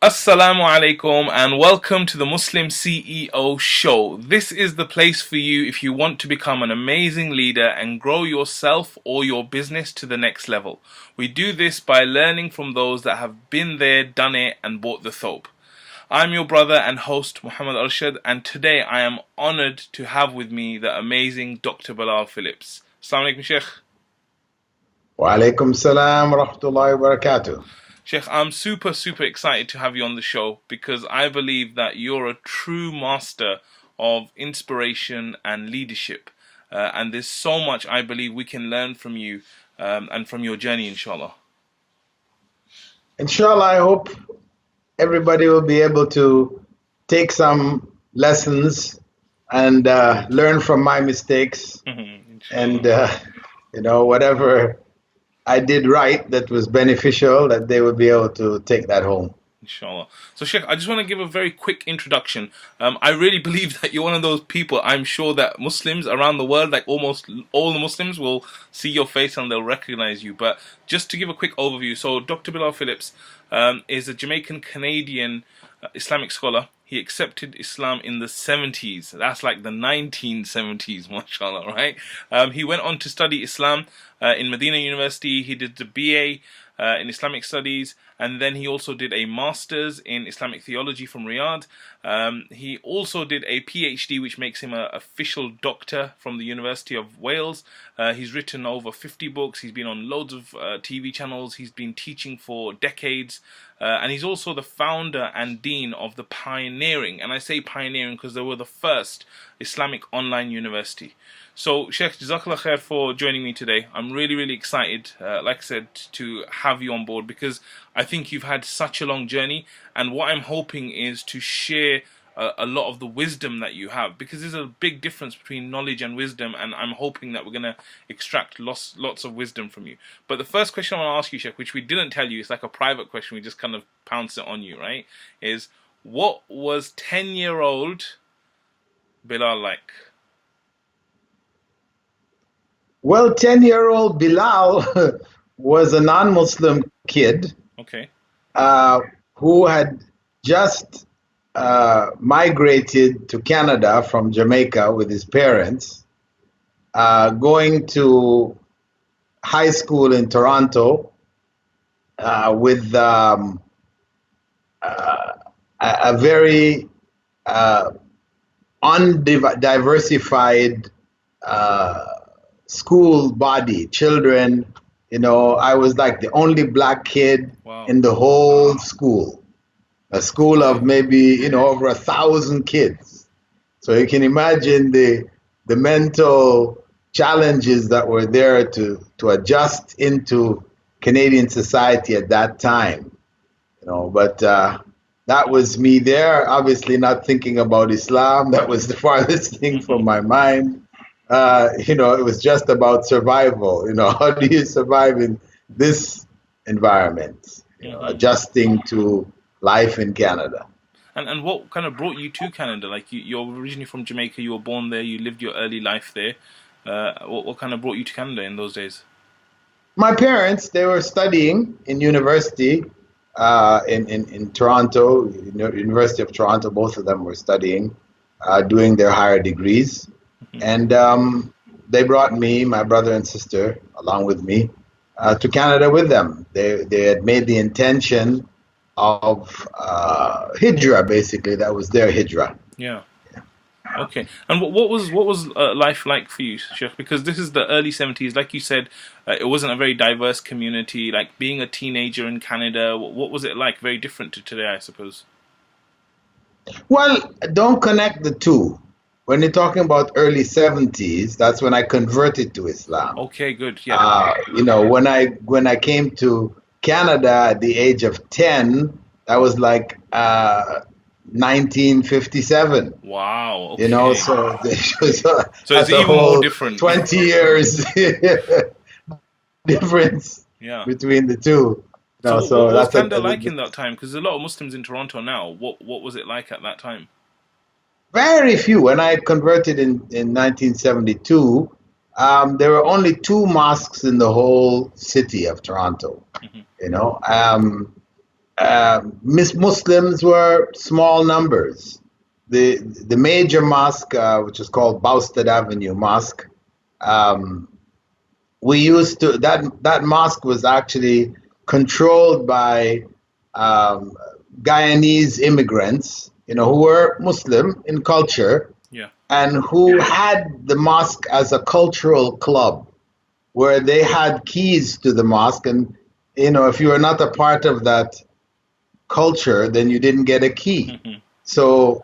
Assalamu alaikum and welcome to the Muslim CEO show. This is the place for you if you want to become an amazing leader and grow yourself or your business to the next level. We do this by learning from those that have been there, done it and bought the thobe. I'm your brother and host Mohammad Arshad, and today I am honored to have with me the amazing Dr. Bilal Phillips. Assalamu alaikum, Sheikh. Wa alaikum salam wa rahmatullahi wa barakatuh. Sheikh, I'm super excited to have you on the show because I believe that you're a true master of inspiration and leadership. And there's so much I believe we can learn from you and from your journey, inshallah. Inshallah, I hope everybody will be able to take some lessons and learn from my mistakes. And, whatever I did right that was beneficial, that they would be able to take that home. Inshallah. So Sheikh, I just want to give a very quick introduction. I really believe that you're one of those people. I'm sure that Muslims around the world, like almost all the Muslims, will see your face and they'll recognize you. But just to give a quick overview, so Dr. Bilal Phillips is a Jamaican-Canadian Islamic scholar. He accepted Islam in the 70s. That's like the 1970s, mashallah, right? He went on to study Islam in Medina University. He did the BA in Islamic Studies, and then he also did a Master's in Islamic Theology from Riyadh. He also did a PhD, which makes him an official doctor from the University of Wales. He's written over 50 books. He's been on loads of TV channels. He's been teaching for decades. And he's also the founder and dean of the pioneering, and I say pioneering because they were the first Islamic Online University. So, Sheikh, Jazakallah khair for joining me today. I'm really excited, like I said, to have you on board because I think you've had such a long journey, and what I'm hoping is to share a lot of the wisdom that you have, because there's a big difference between knowledge and wisdom, and I'm hoping that we're going to extract lots of wisdom from you. But the first question I want to ask you, Sheikh, which we didn't tell you, it's like a private question, we just kind of pounce it on you, right, is what was 10-year-old Bilal like? Well, 10-year-old Bilal was a non-Muslim kid. Okay. Who had just migrated to Canada from Jamaica with his parents, going to high school in Toronto with a very undiversified school body, children. I was like the only black kid in the whole school. A school of maybe, over 1,000 kids. So you can imagine the mental challenges that were there to adjust into Canadian society at that time. But that was me there, obviously not thinking about Islam. That was the farthest thing from my mind. It was just about survival. How do you survive in this environment? Adjusting to life in Canada. And what kind of brought you to Canada? Like you're originally from Jamaica, you were born there, you lived your early life there. What kind of brought you to Canada in those days? My parents, they were studying in university in Toronto, University of Toronto. Both of them were studying, doing their higher degrees. And they brought me, my brother and sister, along with me, to Canada with them. They had made the intention of hijrah, basically. That was their hijrah. Yeah. Okay. And what was life like for you, Sheikh? Because this is the early 70s. Like you said, it wasn't a very diverse community. Like being a teenager in Canada, what was it like? Very different to today, I suppose. Well, don't connect the two. When you're talking about early 70s, that's when I converted to Islam. Okay, good. Yeah. When I came to Canada at the age of 10, that was like 1957. Wow. Okay. So it's even more different. 20 years difference between the two. So what was Canada like in that time? Because there's a lot of Muslims in Toronto now. What was it like at that time? Very few. When I converted in 1972, there were only 2 mosques in the whole city of Toronto. Muslims were small numbers. The major mosque, which is called Bousted Avenue Mosque, we used to that mosque was actually controlled by Guyanese immigrants, who were Muslim in culture, and who had the mosque as a cultural club, where they had keys to the mosque, and if you were not a part of that culture, then you didn't get a key. So,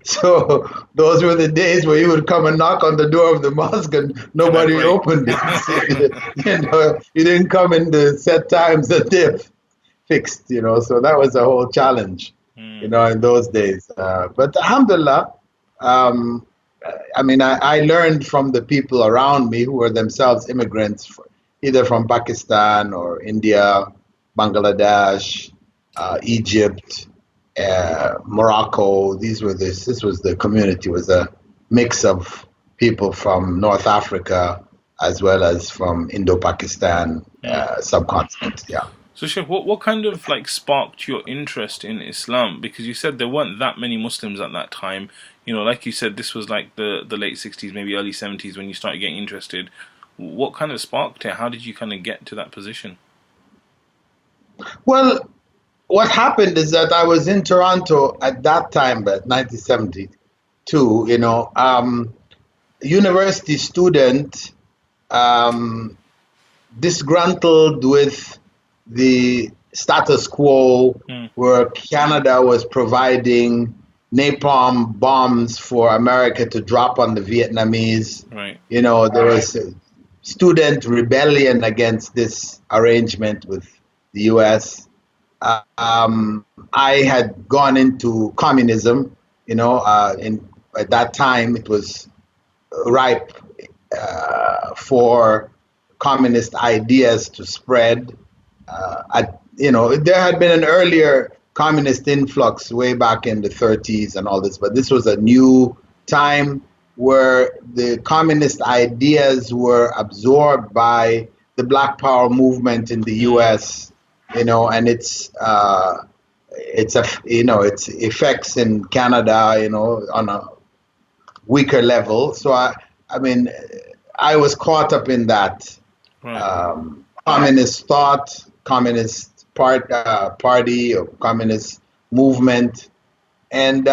so those were the days where you would come and knock on the door of the mosque and nobody opened it. You didn't come in the set times that they've fixed, so that was a whole challenge, in those days. But alhamdulillah, I learned from the people around me who were themselves immigrants, either from Pakistan or India, Bangladesh, Egypt, Morocco. This was the community, was a mix of people from North Africa as well as from Indo-Pakistan subcontinent. Yeah. So, Sheikh, what kind of sparked your interest in Islam? Because you said there weren't that many Muslims at that time. Like you said, this was the late 60s, maybe early 70s when you started getting interested. What kind of sparked it? How did you kind of get to that position? Well, what happened is that I was in Toronto at that time, but 1972, university student, disgruntled with the status quo, where Canada was providing napalm bombs for America to drop on the Vietnamese. Right. There was a student rebellion against this arrangement with the U.S. I had gone into communism, at that time it was ripe for communist ideas to spread. There had been an earlier communist influx way back in the 30s and all this, but this was a new time where the communist ideas were absorbed by the Black Power movement in the U.S., and its effects in Canada, on a weaker level. So I was caught up in that communist thought, communist party or communist movement, and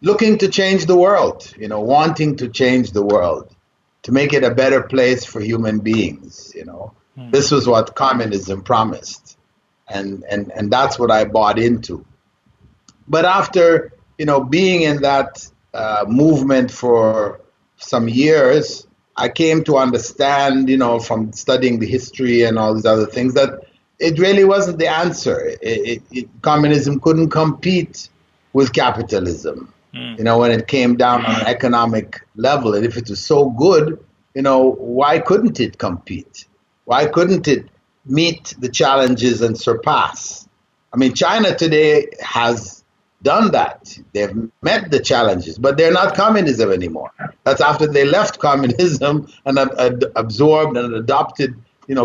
looking to change the world. Wanting to change the world, to make it a better place for human beings. This was what communism promised, and that's what I bought into. But after being in that movement for some years, I came to understand, from studying the history and all these other things, that it really wasn't the answer. Communism couldn't compete with capitalism. When it came down on an economic level, and if it was so good, why couldn't it compete? Why couldn't it meet the challenges and surpass? China today has done that. They've met the challenges, but they're not communism anymore. That's after they left communism and absorbed and adopted,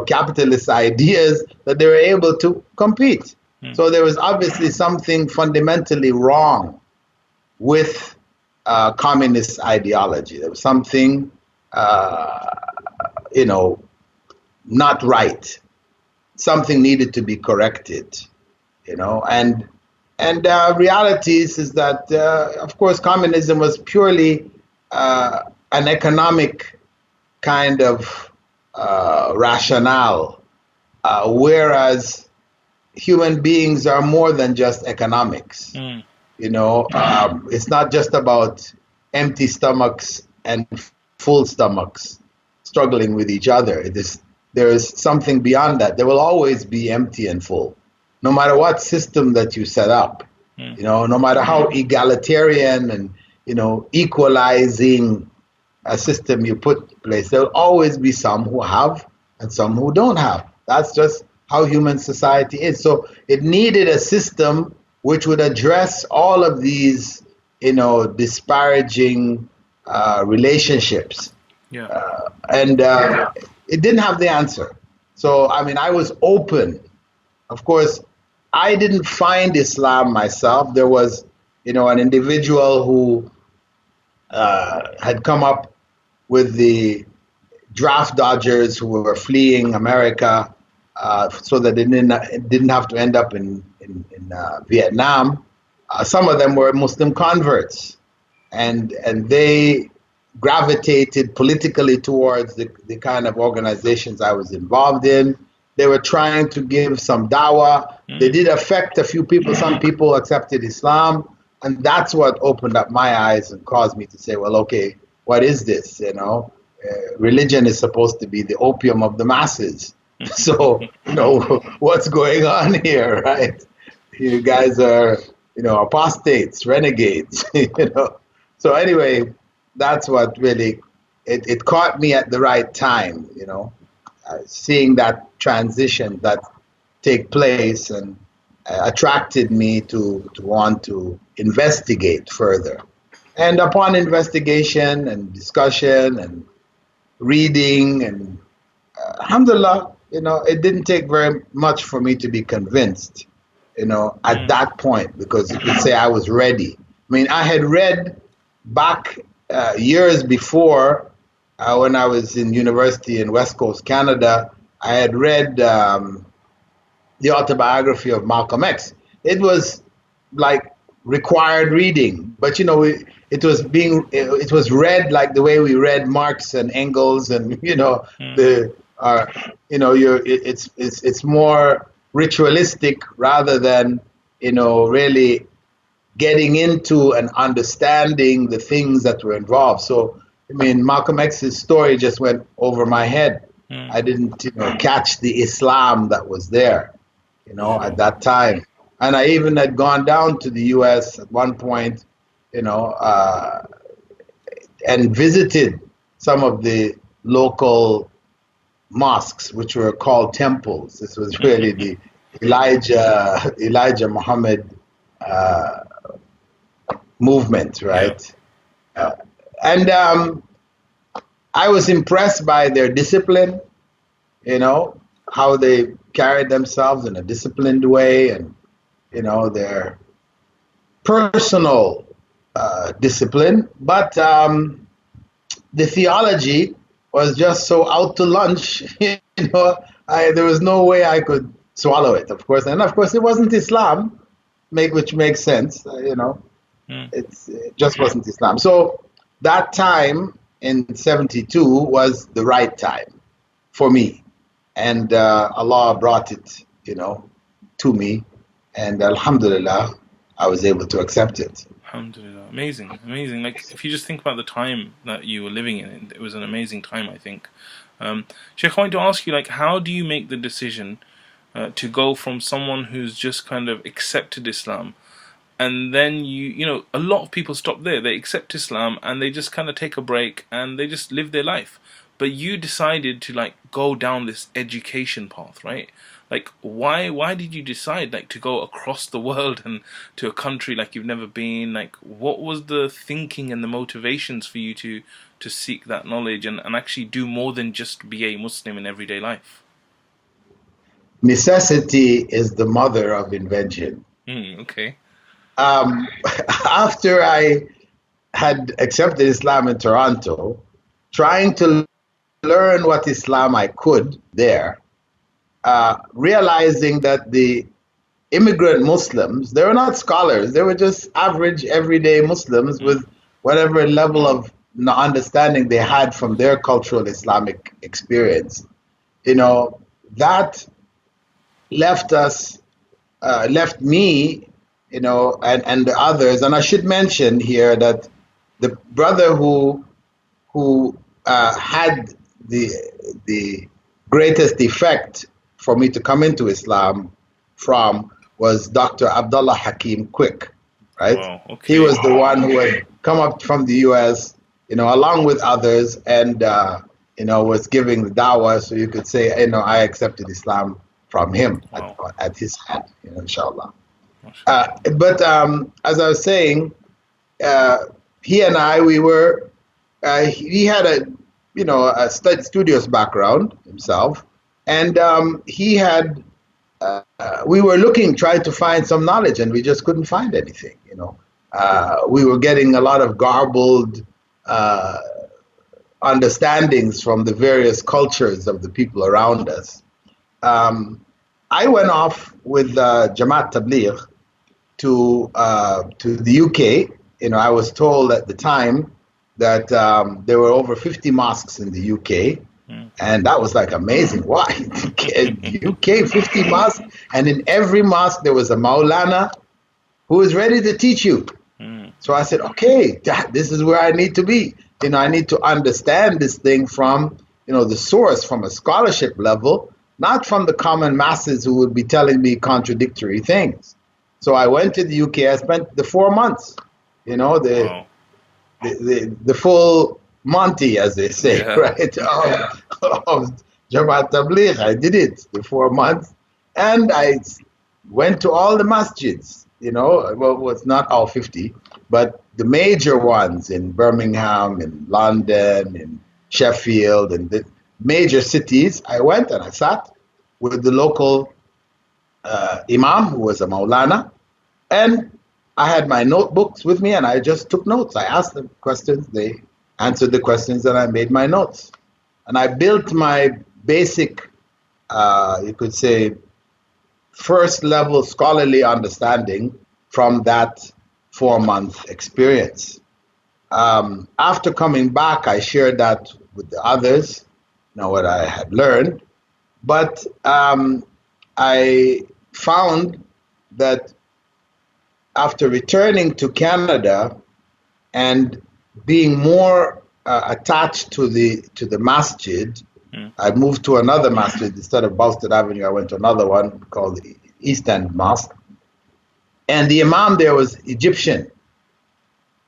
capitalist ideas, that they were able to compete. So there was obviously something fundamentally wrong with communist ideology. There was something, not right. Something needed to be corrected, and reality is that, of course, communism was purely an economic kind of rationale, whereas human beings are more than just economics. It's not just about empty stomachs and full stomachs struggling with each other. There is something beyond that. There will always be empty and full, no matter what system that you set up. No matter how egalitarian and equalizing a system you put in place, there will always be some who have and some who don't have. That's just how human society is. So it needed a system which would address all of these, disparaging relationships. And it didn't have the answer. So, I was open Of course, I didn't find Islam myself. There was, an individual who had come up with the draft dodgers who were fleeing America so that they didn't have to end up in Vietnam. Some of them were Muslim converts, and they gravitated politically towards the kind of organizations I was involved in. They were trying to give some dawah. They did affect a few people. Some people accepted Islam, and that's what opened up my eyes and caused me to say, well, okay, what is this? Religion is supposed to be the opium of the masses. So, what's going on here, right? You guys are, apostates, renegades, So anyway, that's what really, it caught me at the right time, seeing that transition that take place, and attracted me to want to investigate further. And upon investigation and discussion and reading, and alhamdulillah, it didn't take very much for me to be convinced, at that point, because you could say I was ready. I mean, I had read back years before, when I was in university in West Coast, Canada, I had read the autobiography of Malcolm X. It was like required reading, but it was read like the way we read Marx and Engels, and it's more ritualistic rather than really getting into and understanding the things that were involved. So I mean, Malcolm X's story just went over my head. I didn't catch the Islam that was there at that time. And I even had gone down to the US at one point, and visited some of the local mosques, which were called temples. This was really the Elijah Muhammad movement, right? And I was impressed by their discipline, how they carried themselves in a disciplined way, and their personal discipline. But the theology was just so out to lunch, there was no way I could swallow it, of course. And of course, it wasn't Islam, which makes sense, it just wasn't Islam. So that time in 72 was the right time for me. And Allah brought it, to me. And alhamdulillah, I was able to accept it. Alhamdulillah. Amazing. Like, if you just think about the time that you were living in, it was an amazing time, I think. Sheikh, I wanted to ask you, like, how do you make the decision to go from someone who's just kind of accepted Islam, and then a lot of people stop there. They accept Islam and they just kind of take a break and they just live their life. But you decided to like go down this education path, right? Like, why did you decide like to go across the world and to a country like you've never been? Like, what was the thinking and the motivations for you to seek that knowledge and actually do more than just be a Muslim in everyday life? Necessity is the mother of invention. Okay. After I had accepted Islam in Toronto, trying to learn what Islam I could there, realizing that the immigrant Muslims, they were not scholars, they were just average everyday Muslims with whatever level of understanding they had from their cultural Islamic experience. That left me, and the others. And I should mention here that the brother who had the greatest effect for me to come into Islam from was Dr. Abdullah Hakim Quick, right? Wow, okay. He was the one who had come up from the US, along with others, and was giving the dawah, so you could say, I accepted Islam from him. Wow. at his hand, inshallah. But as I was saying, he and I, we were, he had a studious background himself, and he had we were looking, trying to find some knowledge, and we just couldn't find anything. We were getting a lot of garbled understandings from the various cultures of the people around us. I went off with Jamaat Tabligh to the UK. I was told at the time that there were over 50 mosques in the UK, and that was like amazing. Why? UK 50 mosques, and in every mosque there was a Maulana who is ready to teach you. So I said, okay, this is where I need to be. I need to understand this thing from the source, from a scholarship level, not from the common masses who would be telling me contradictory things. So I went to the UK. I spent the 4 months, the full Monty, as they say, right, of Jamaat Tabligh. I did it the 4 months, and I went to all the masjids, well, it's not all 50, but the major ones in Birmingham, in London, in Sheffield, and the major cities. I went and I sat with the local imam, who was a Maulana, and I had my notebooks with me, and I just took notes. I asked them questions, they answered the questions, and I made my notes. And I built my basic, you could say, first level scholarly understanding from that 4-month experience. After coming back, I shared that with the others, what I had learned. But I found that after returning to Canada and being more attached to the masjid, I moved to another masjid. Instead of Boston Avenue, I went to another one called the East End Mosque. And the imam there was Egyptian.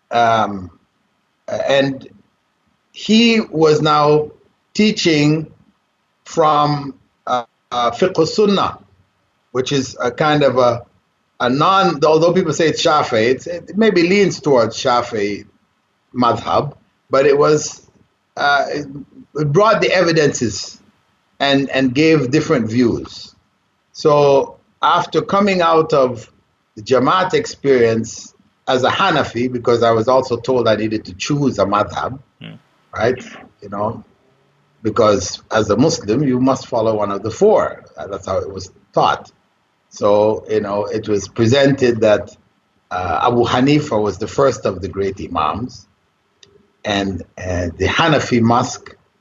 And he was now teaching from Fiqh Sunnah, which is a kind of a although people say it's Shafi'i, it maybe leans towards Shafi'i madhab, but it brought the evidences and gave different views. So after coming out of the Jamaat experience as a Hanafi, because I was also told I needed to choose a madhab, right? Because as a Muslim, you must follow one of the 4. That's how it was taught. So, it was presented that Abu Hanifa was the first of the great imams, and the Hanafi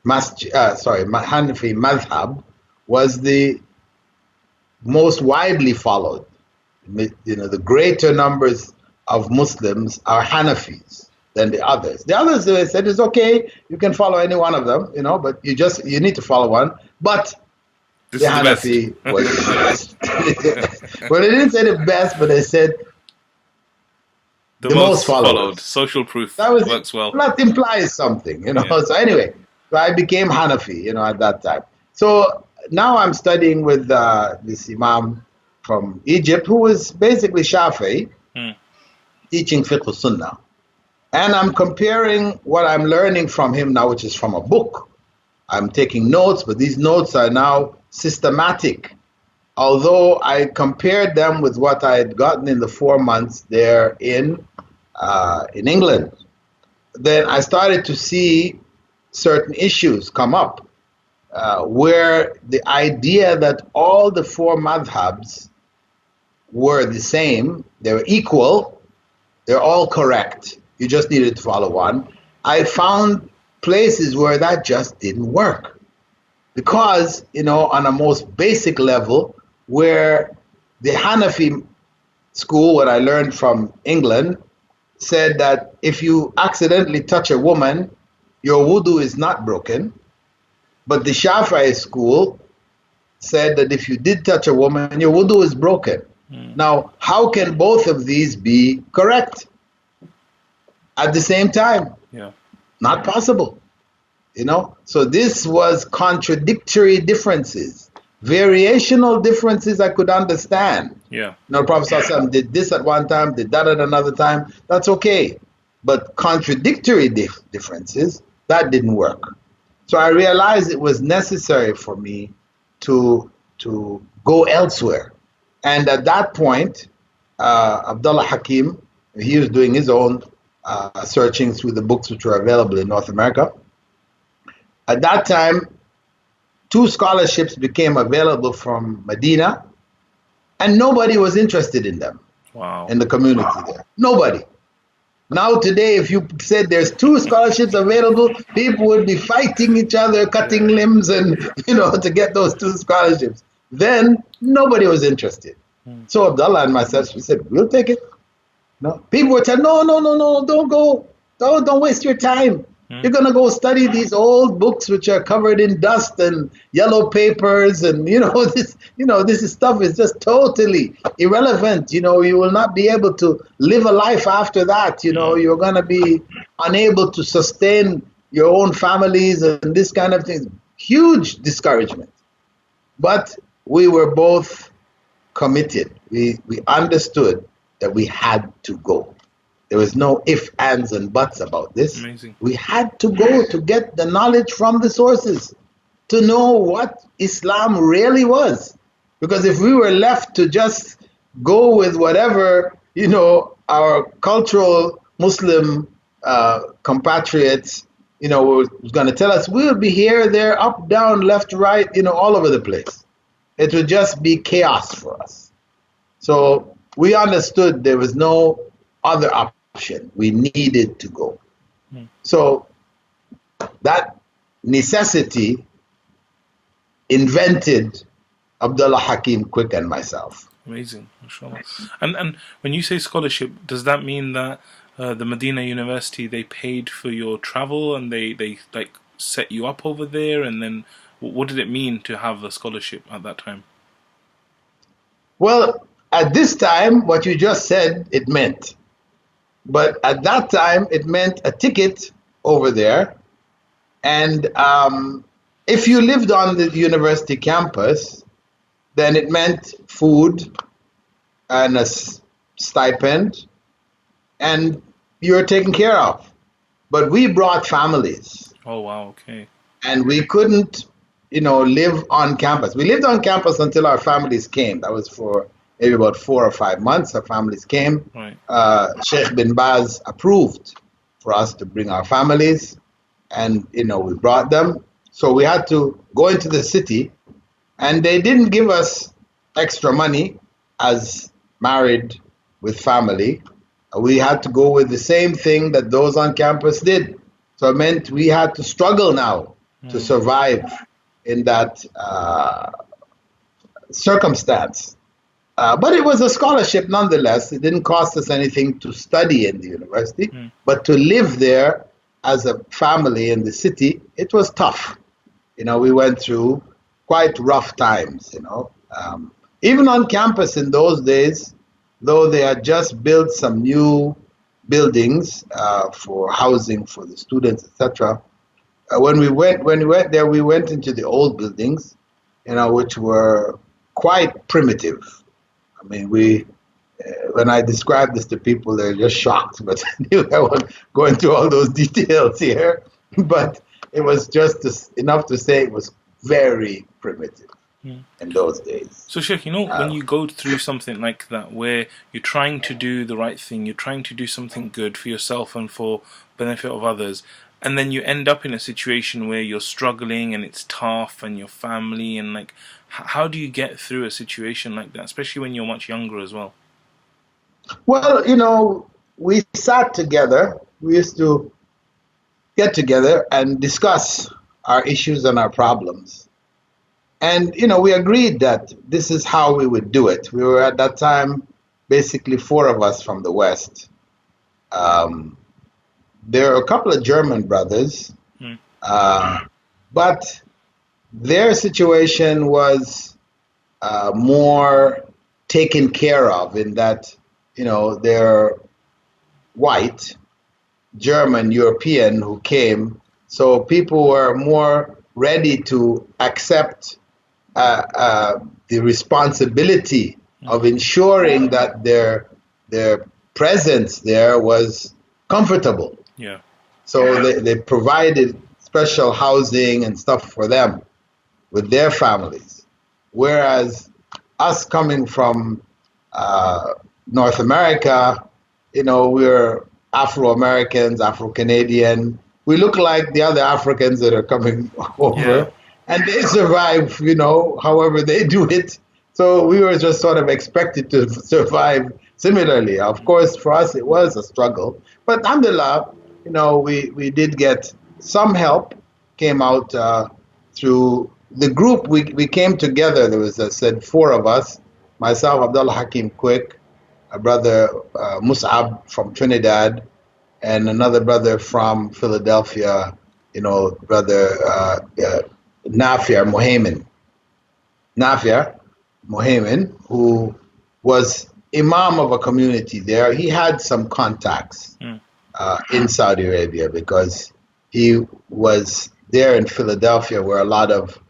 Hanafi madhab was the most widely followed. The greater numbers of Muslims are Hanafis than the others. The others, they said, it's okay, you can follow any one of them, but you need to follow one. But the Hanafi was the best. Well, they didn't say the best, but they said the most followed. Social proof works well. That implies something, So anyway, so I became Hanafi, at that time. So now I'm studying with this Imam from Egypt, who was basically Shafi'i, teaching Fiqh Sunnah. And I'm comparing what I'm learning from him now, which is from a book. I'm taking notes, but these notes are now systematic. Although I compared them with what I had gotten in the 4 months there in England, then I started to see certain issues come up where the idea that all the 4 madhabs were the same, they were equal, they're all correct, you just needed to follow one. I found places where that just didn't work. Because, on a most basic level, where the Hanafi school, what I learned from England, said that if you accidentally touch a woman, your wudu is not broken. But the Shafi'i school said that if you did touch a woman, your wudu is broken. Now, how can both of these be correct at the same time? Not possible. So this was contradictory differences. Variational differences I could understand. Prophet ﷺ did this at one time, did that at another time. That's okay. But contradictory differences, that didn't work. So I realized it was necessary for me to go elsewhere. And at that point, Abdullah Hakim, he was doing his own searching through the books which were available in North America. At that time, 2 scholarships became available from Medina, and nobody was interested in them. Wow. In the community there. Nobody. Now today, if you said there's 2 scholarships available, people would be fighting each other, cutting limbs, and to get those 2 scholarships. Then nobody was interested. So Abdullah and myself, we said, we'll take it. No, people were telling, no, don't go, don't waste your time. You're gonna go study these old books which are covered in dust and yellow papers, and this stuff is just totally irrelevant. You will not be able to live a life after that. You're gonna be unable to sustain your own families and this kind of thing. Huge discouragement. But we were both committed. We understood that we had to go. There was no ifs, ands, and buts about this. Amazing. We had to go to get the knowledge from the sources, to know what Islam really was. Because if we were left to just go with whatever, our cultural Muslim compatriots, was going to tell us, we'll be here, there, up, down, left, right, all over the place. It would just be chaos for us. So we understood there was no other option. We needed to go. So that necessity invented Abdullah Hakim Quick and myself. Amazing, mashallah. And when you say scholarship, does that mean that the Medina University, they paid for your travel and they like set you up over there? And then what did it mean to have a scholarship at that time? Well, at this time, what you just said, it meant. But at that time, it meant a ticket over there. And if you lived on the university campus, then it meant food and a stipend, and you were taken care of. But we brought families. Oh, wow, okay. And we couldn't, live on campus. We lived on campus until our families came. That was for maybe about 4 or 5 months. Our families came. Right. Sheikh bin Baz approved for us to bring our families, and we brought them. So we had to go into the city, and they didn't give us extra money as married with family. We had to go with the same thing that those on campus did. So it meant we had to struggle now to survive in that circumstance. But it was a scholarship nonetheless. It didn't cost us anything to study in the university, but to live there as a family in the city, it was tough. We went through quite rough times, Even on campus in those days, though they had just built some new buildings for housing for the students, etc. When we went there, we went into the old buildings, which were quite primitive. I mean, when I describe this to people, they're just shocked. But I won't go into all those details here. But it was just enough to say it was very primitive in those days. So, Sheikh, when you go through something like that, where you're trying to do the right thing, you're trying to do something good for yourself and for benefit of others, and then you end up in a situation where you're struggling and it's tough and your family, and how do you get through a situation like that, especially when you're much younger as well? Well, we sat together. We used to get together and discuss our issues and our problems. And, we agreed that this is how we would do it. We were at that time basically 4 of us from the West. There are a couple of German brothers, but their situation was more taken care of in that, they're white, German, European who came. So people were more ready to accept the responsibility of ensuring that their presence there was comfortable. Yeah. So they provided special housing and stuff for them with their families. Whereas us coming from North America, we're Afro-Americans, Afro-Canadian. We look like the other Africans that are coming over, and they survive, however they do it. So we were just sort of expected to survive similarly. Of course, for us, it was a struggle. But alhamdulillah, we did get some help, came out through the group. We came together. There was, I said, 4 of us, myself, Abdullah Hakim Quick, a brother Mus'ab from Trinidad, and another brother from Philadelphia, brother Nafia Mohammad, who was imam of a community there. He had some contacts in Saudi Arabia because he was there in Philadelphia where a lot of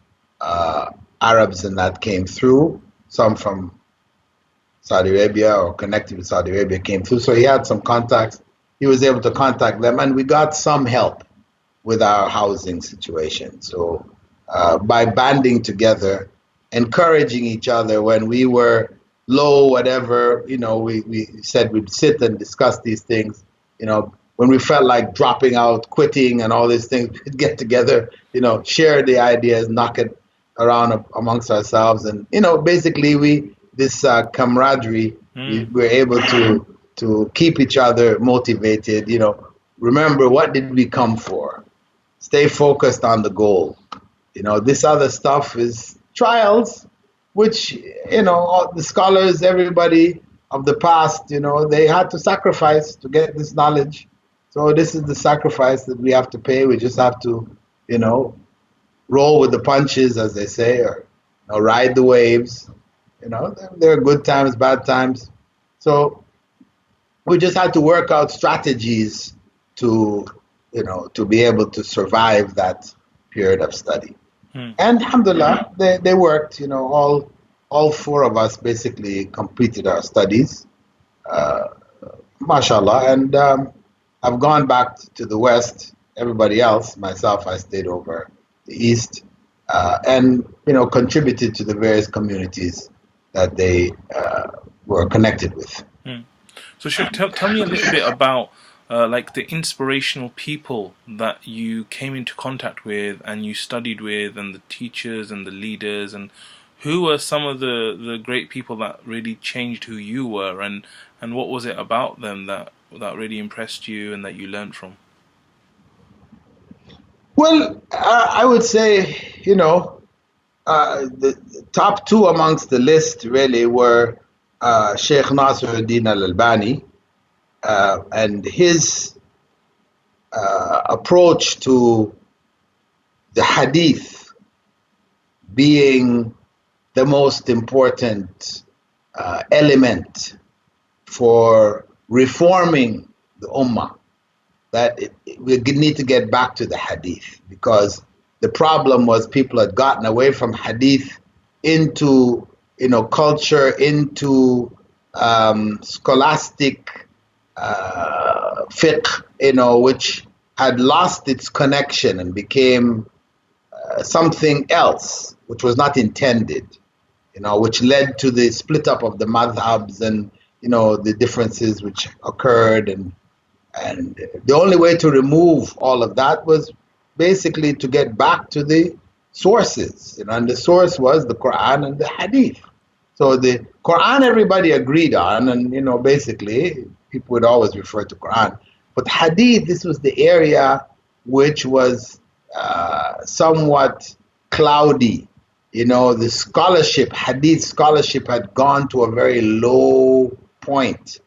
Arabs and that came through, some from Saudi Arabia or connected with Saudi Arabia came through. So he had some contacts. He was able to contact them, and we got some help with our housing situation. So by banding together, encouraging each other when we were low, whatever, we said we'd sit and discuss these things. When we felt like dropping out, quitting, and all these things, we'd get together, share the ideas, knock it around amongst ourselves, and basically this camaraderie, we're able to keep each other motivated. Remember, what did we come for? Stay focused on the goal. This other stuff is trials, which all the scholars, everybody of the past, they had to sacrifice to get this knowledge. So this is the sacrifice that we have to pay. We just have to, roll with the punches, as they say, or ride the waves. There are good times, bad times. So we just had to work out strategies to be able to survive that period of study. And alhamdulillah, they worked. All 4 of us basically completed our studies, mashallah. And I've gone back to the West. Everybody else, myself, I stayed over the East, and contributed to the various communities that they were connected with. So Sheikh, tell me a little bit about like the inspirational people that you came into contact with and you studied with, and the teachers and the leaders, and who were some of the great people that really changed who you were, and what was it about them that really impressed you and that you learned from? Well, I would say, the top 2 amongst the list really were Sheikh Nasruddin al-Albani and his approach to the hadith being the most important element for reforming the ummah. That we need to get back to the hadith, because the problem was people had gotten away from hadith into culture, into scholastic fiqh, which had lost its connection and became something else, which was not intended, which led to the split up of the madhabs and the differences which occurred. And the only way to remove all of that was basically to get back to the sources, and the source was the Quran and the Hadith. So the Quran everybody agreed on, and basically people would always refer to Quran. But Hadith, this was the area which was somewhat cloudy. The scholarship, Hadith scholarship, had gone to a very low point,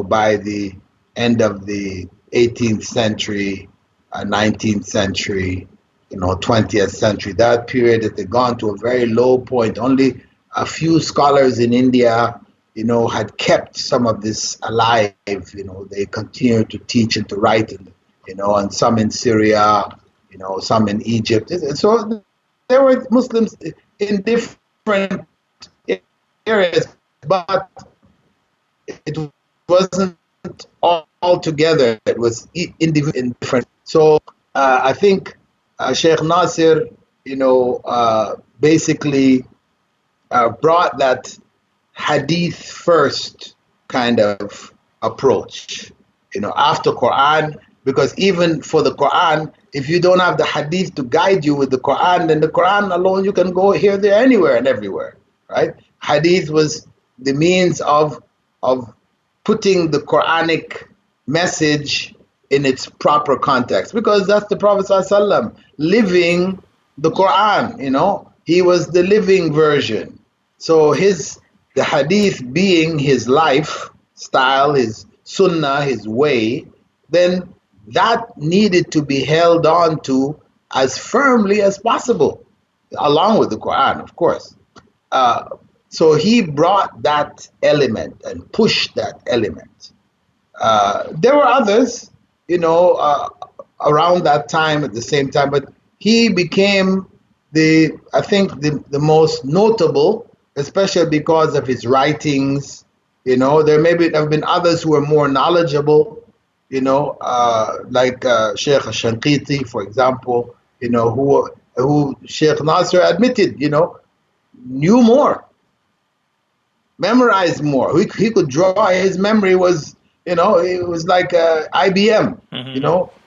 by the end of the 18th century, 19th century, 20th century. That period had gone to a very low point. Only a few scholars in India, had kept some of this alive. They continued to teach and to write, and some in Syria, some in Egypt. So there were Muslims in different areas, but it wasn't all together. It was indifferent. So I think Sheikh Nasir, basically brought that hadith first kind of approach, after Quran, because even for the Quran, if you don't have the hadith to guide you with the Quran, then the Quran alone, you can go here, there, anywhere and everywhere, right? Hadith was the means of putting the Quranic message in its proper context, because that's the Prophet ﷺ living the Quran, he was the living version. So the hadith being his lifestyle, his sunnah, his way, then that needed to be held on to as firmly as possible, along with the Quran, of course. So he brought that element and pushed that element. There were others, around that time, at the same time, but he became I think the most notable, especially because of his writings. There maybe have been others who were more knowledgeable, like Sheikh Shanqiti, for example, who Sheikh Nasser admitted, knew more, memorized more. He could draw. His memory was, it was like IBM,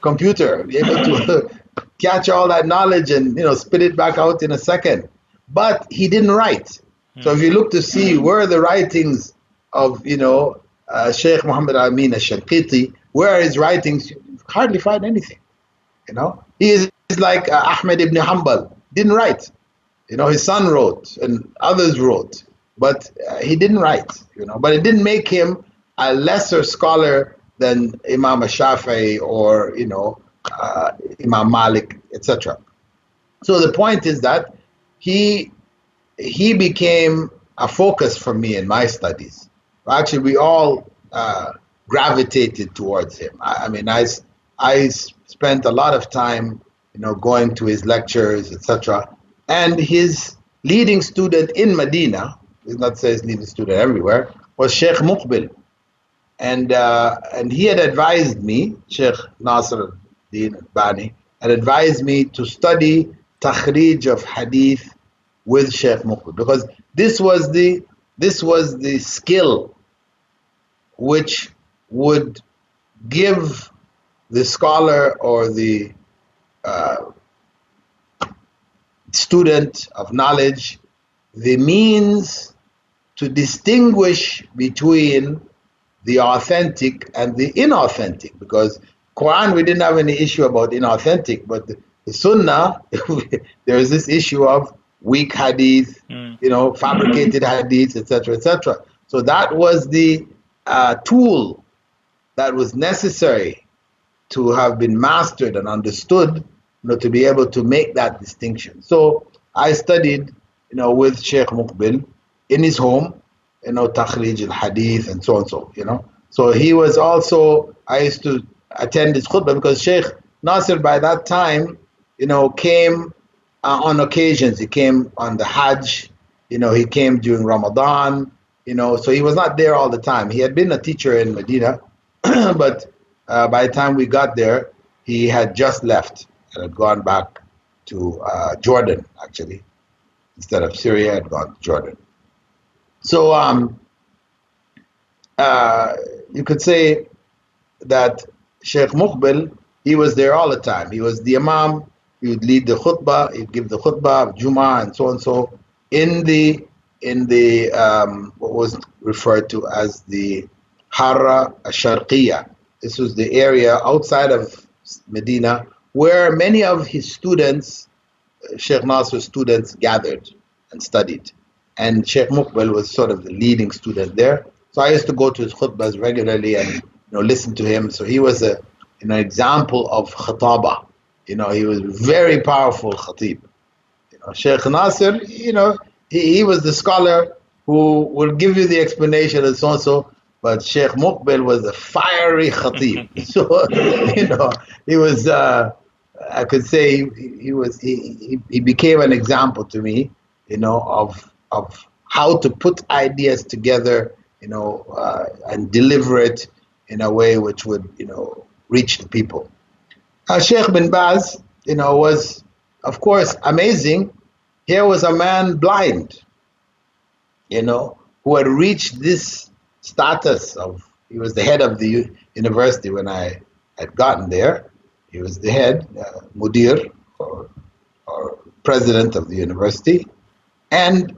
computer, able to catch all that knowledge and, spit it back out in a second. But he didn't write. So if you look to see where the writings of, Sheikh Mohammad Al-Shanqiti, where are his writings, you hardly find anything. He is like Ahmed ibn Hanbal, didn't write. His son wrote and others wrote, but he didn't write. But it didn't make him a lesser scholar than Imam Shafi'i or Imam Malik, etc. So the point is that he became a focus for me in my studies. Actually, we all gravitated towards him. I spent a lot of time, going to his lectures, etc. And his leading student in Medina, let's not say his leading student everywhere, was Sheikh Muqbil. And he had advised me, Sheikh Nasr Bani, had advised me to study takhrij of hadith with Sheikh Muqbil, because this was the skill which would give the scholar or the student of knowledge the means to distinguish between the authentic and the inauthentic, because Quran, we didn't have any issue about inauthentic, but the Sunnah, there is this issue of weak hadith, fabricated hadith, etc., etc. So that was the tool that was necessary to have been mastered and understood, to be able to make that distinction. So I studied, with Sheikh Muqbil in his home, takhrij al-hadith and so and so, So he was also, I used to attend his khutbah, because Sheikh Nasir by that time, came on occasions. He came on the Hajj, he came during Ramadan, so he was not there all the time. He had been a teacher in Medina, but by the time we got there, he had just left and had gone back to Jordan, actually. Instead of Syria, had gone to Jordan. So you could say that Sheikh Muqbil, he was there all the time. He was the Imam. He would lead the khutbah. He'd give the khutbah of Jummah and so and so in the what was referred to as the Harra Asharqiyya. This was the area outside of Medina where many of his students, Sheikh Nasr's students, gathered and studied. And Sheikh Muqbil was sort of the leading student there. So I used to go to his khutbahs regularly and listen to him. So he was an example of khataba. He was very powerful khatib. Sheikh Nasr, he was the scholar who will give you the explanation and so and so. But Sheikh Muqbil was a fiery khatib. So he was. I could say he became an example to me, of how to put ideas together, and deliver it in a way which would, reach the people. Sheikh bin Baz, was, of course, amazing. Here was a man blind, who had reached this status of, he was the head of the university when I had gotten there. He was the head, mudir, or president of the university. And,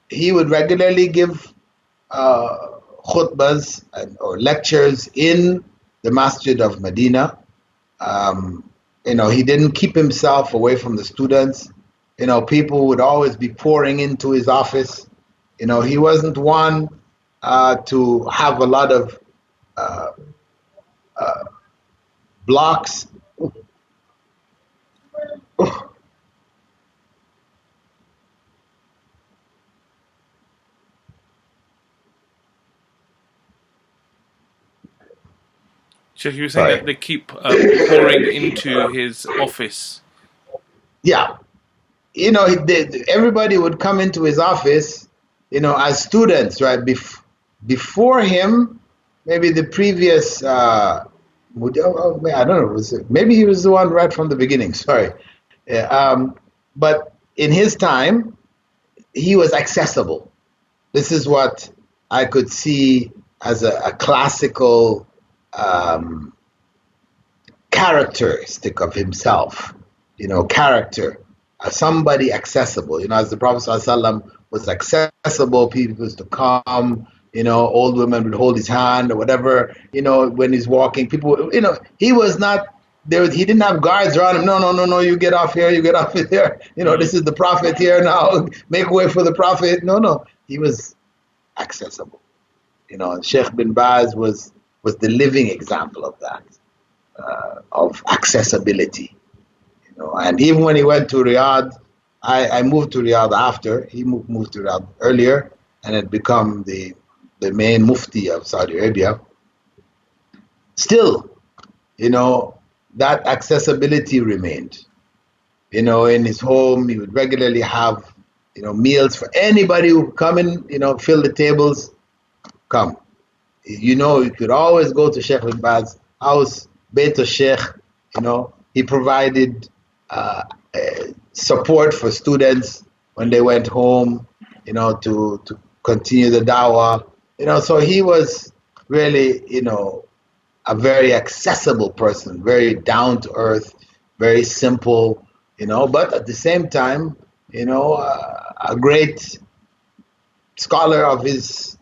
he would regularly give khutbas or lectures in the masjid of Medina. He didn't keep himself away from the students. People would always be pouring into his office. He wasn't one to have a lot of blocks. So you were saying that they keep pouring into his office. Yeah. Everybody would come into his office, as students, right? Before him, maybe the previous, I don't know, maybe he was the one right from the beginning, sorry. But in his time, he was accessible. This is what I could see as a classical characteristic of himself, character, somebody accessible, as the Prophet ﷺ was accessible, people used to come, old women would hold his hand or whatever, when he's walking, people, he was not, he didn't have guards around him, no, you get off here, you get off there, this is the Prophet here now, make way for the Prophet, no, he was accessible, Sheikh bin Baz was the living example of that, of accessibility. And even when he went to Riyadh, I moved to Riyadh after, he moved to Riyadh earlier, and had become the main mufti of Saudi Arabia. Still, that accessibility remained. In his home, he would regularly have, meals for anybody who would come in, fill the tables, come. You could always go to Sheikh bin Baz's house, Beit al-Sheikh, he provided support for students when they went home, to continue the dawah, so he was really, a very accessible person, very down to earth, very simple, but at the same time, a great scholar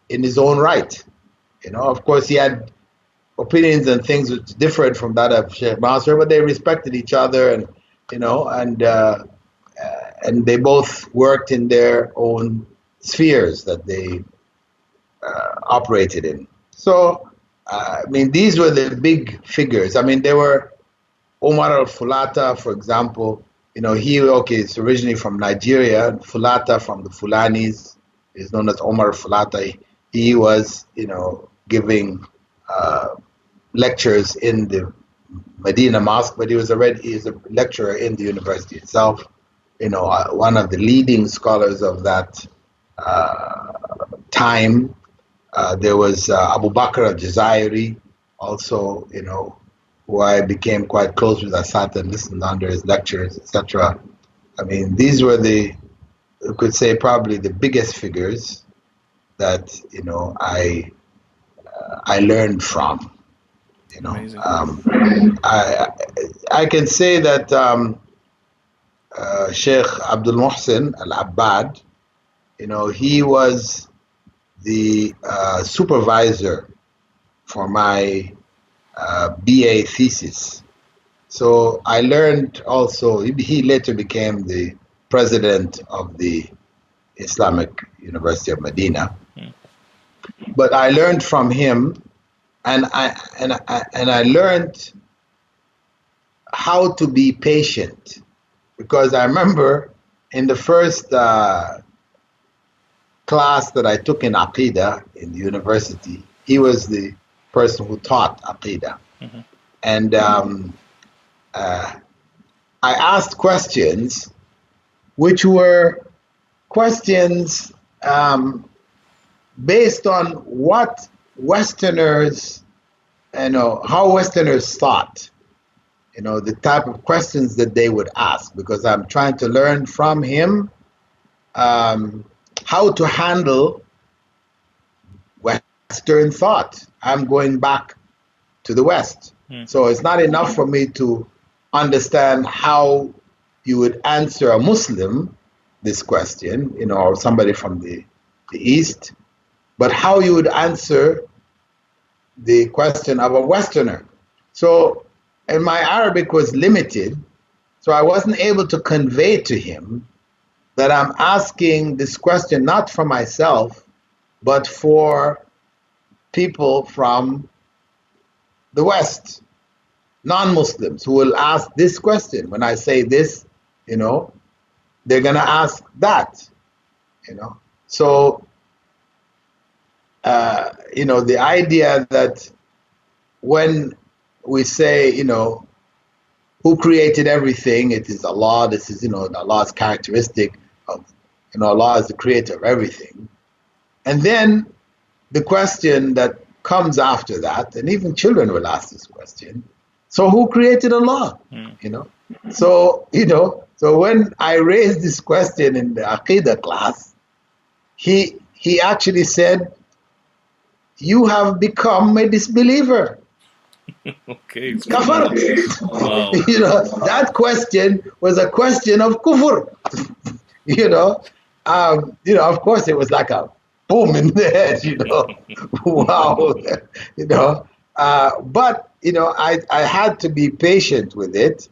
in his own right. Of course, he had opinions and things which differed from that of Sheikh Nasser, but they respected each other, and they both worked in their own spheres that they operated in. So, these were the big figures. There were Omar al-Fulata, for example. He's originally from Nigeria. Fulata from the Fulanis is known as Omar al-Fulata. He was, giving lectures in the Medina Mosque, but he was a lecturer in the university itself. One of the leading scholars of that time. There was Abu Bakr al-Jazairi, also, who I became quite close with. I sat and listened under his lectures, etc. These were you could say, probably the biggest figures that, I learned from. Amazing. I can say that Sheikh Abdul Muhsin al-Abbad, he was the supervisor for my BA thesis. So I learned also, he later became the president of the Islamic University of Medina. But I learned from him, and I learned how to be patient, because I remember in the first class that I took in Aqidah in the university, he was the person who taught Aqidah. Mm-hmm. And I asked questions which were questions based on what Westerners, how Westerners thought, the type of questions that they would ask, because I'm trying to learn from him how to handle Western thought. I'm going back to the West. So it's not enough for me to understand how you would answer a Muslim this question, or somebody from the East, but how you would answer the question of a Westerner. So, and my Arabic was limited, so I wasn't able to convey to him that I'm asking this question not for myself, but for people from the West, non-Muslims, who will ask this question. When I say this, they're going to ask that, So, the idea that when we say, who created everything, it is Allah, this is, Allah's characteristic of, Allah is the creator of everything. And then the question that comes after that, and even children will ask this question, so who created Allah? So, so when I raised this question in the Aqidah class, he actually said, you have become a disbeliever. Okay. Kafar. Wow. That question was a question of kufr. Of course it was like a boom in the head, wow, but, I had to be patient with it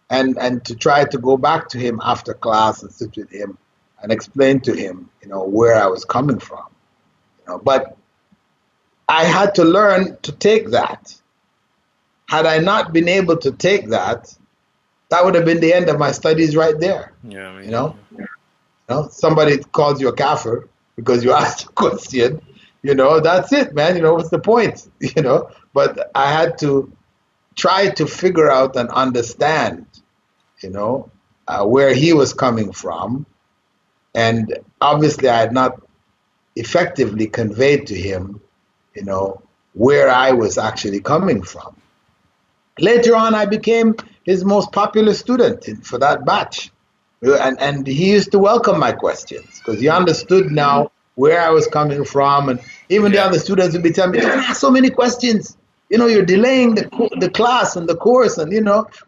and to try to go back to him after class and sit with him and explain to him, where I was coming from, but I had to learn to take that. Had I not been able to take that, that would have been the end of my studies right there. Yeah, somebody calls you a kafir because you asked a question, that's it, man. What's the point? But I had to try to figure out and understand, where he was coming from. And obviously I had not effectively conveyed to him, where I was actually coming from. Later on, I became his most popular student for that batch. And he used to welcome my questions because he understood now where I was coming from. And even the other students would be telling me, don't ask so many questions. You're delaying the class and the course, and,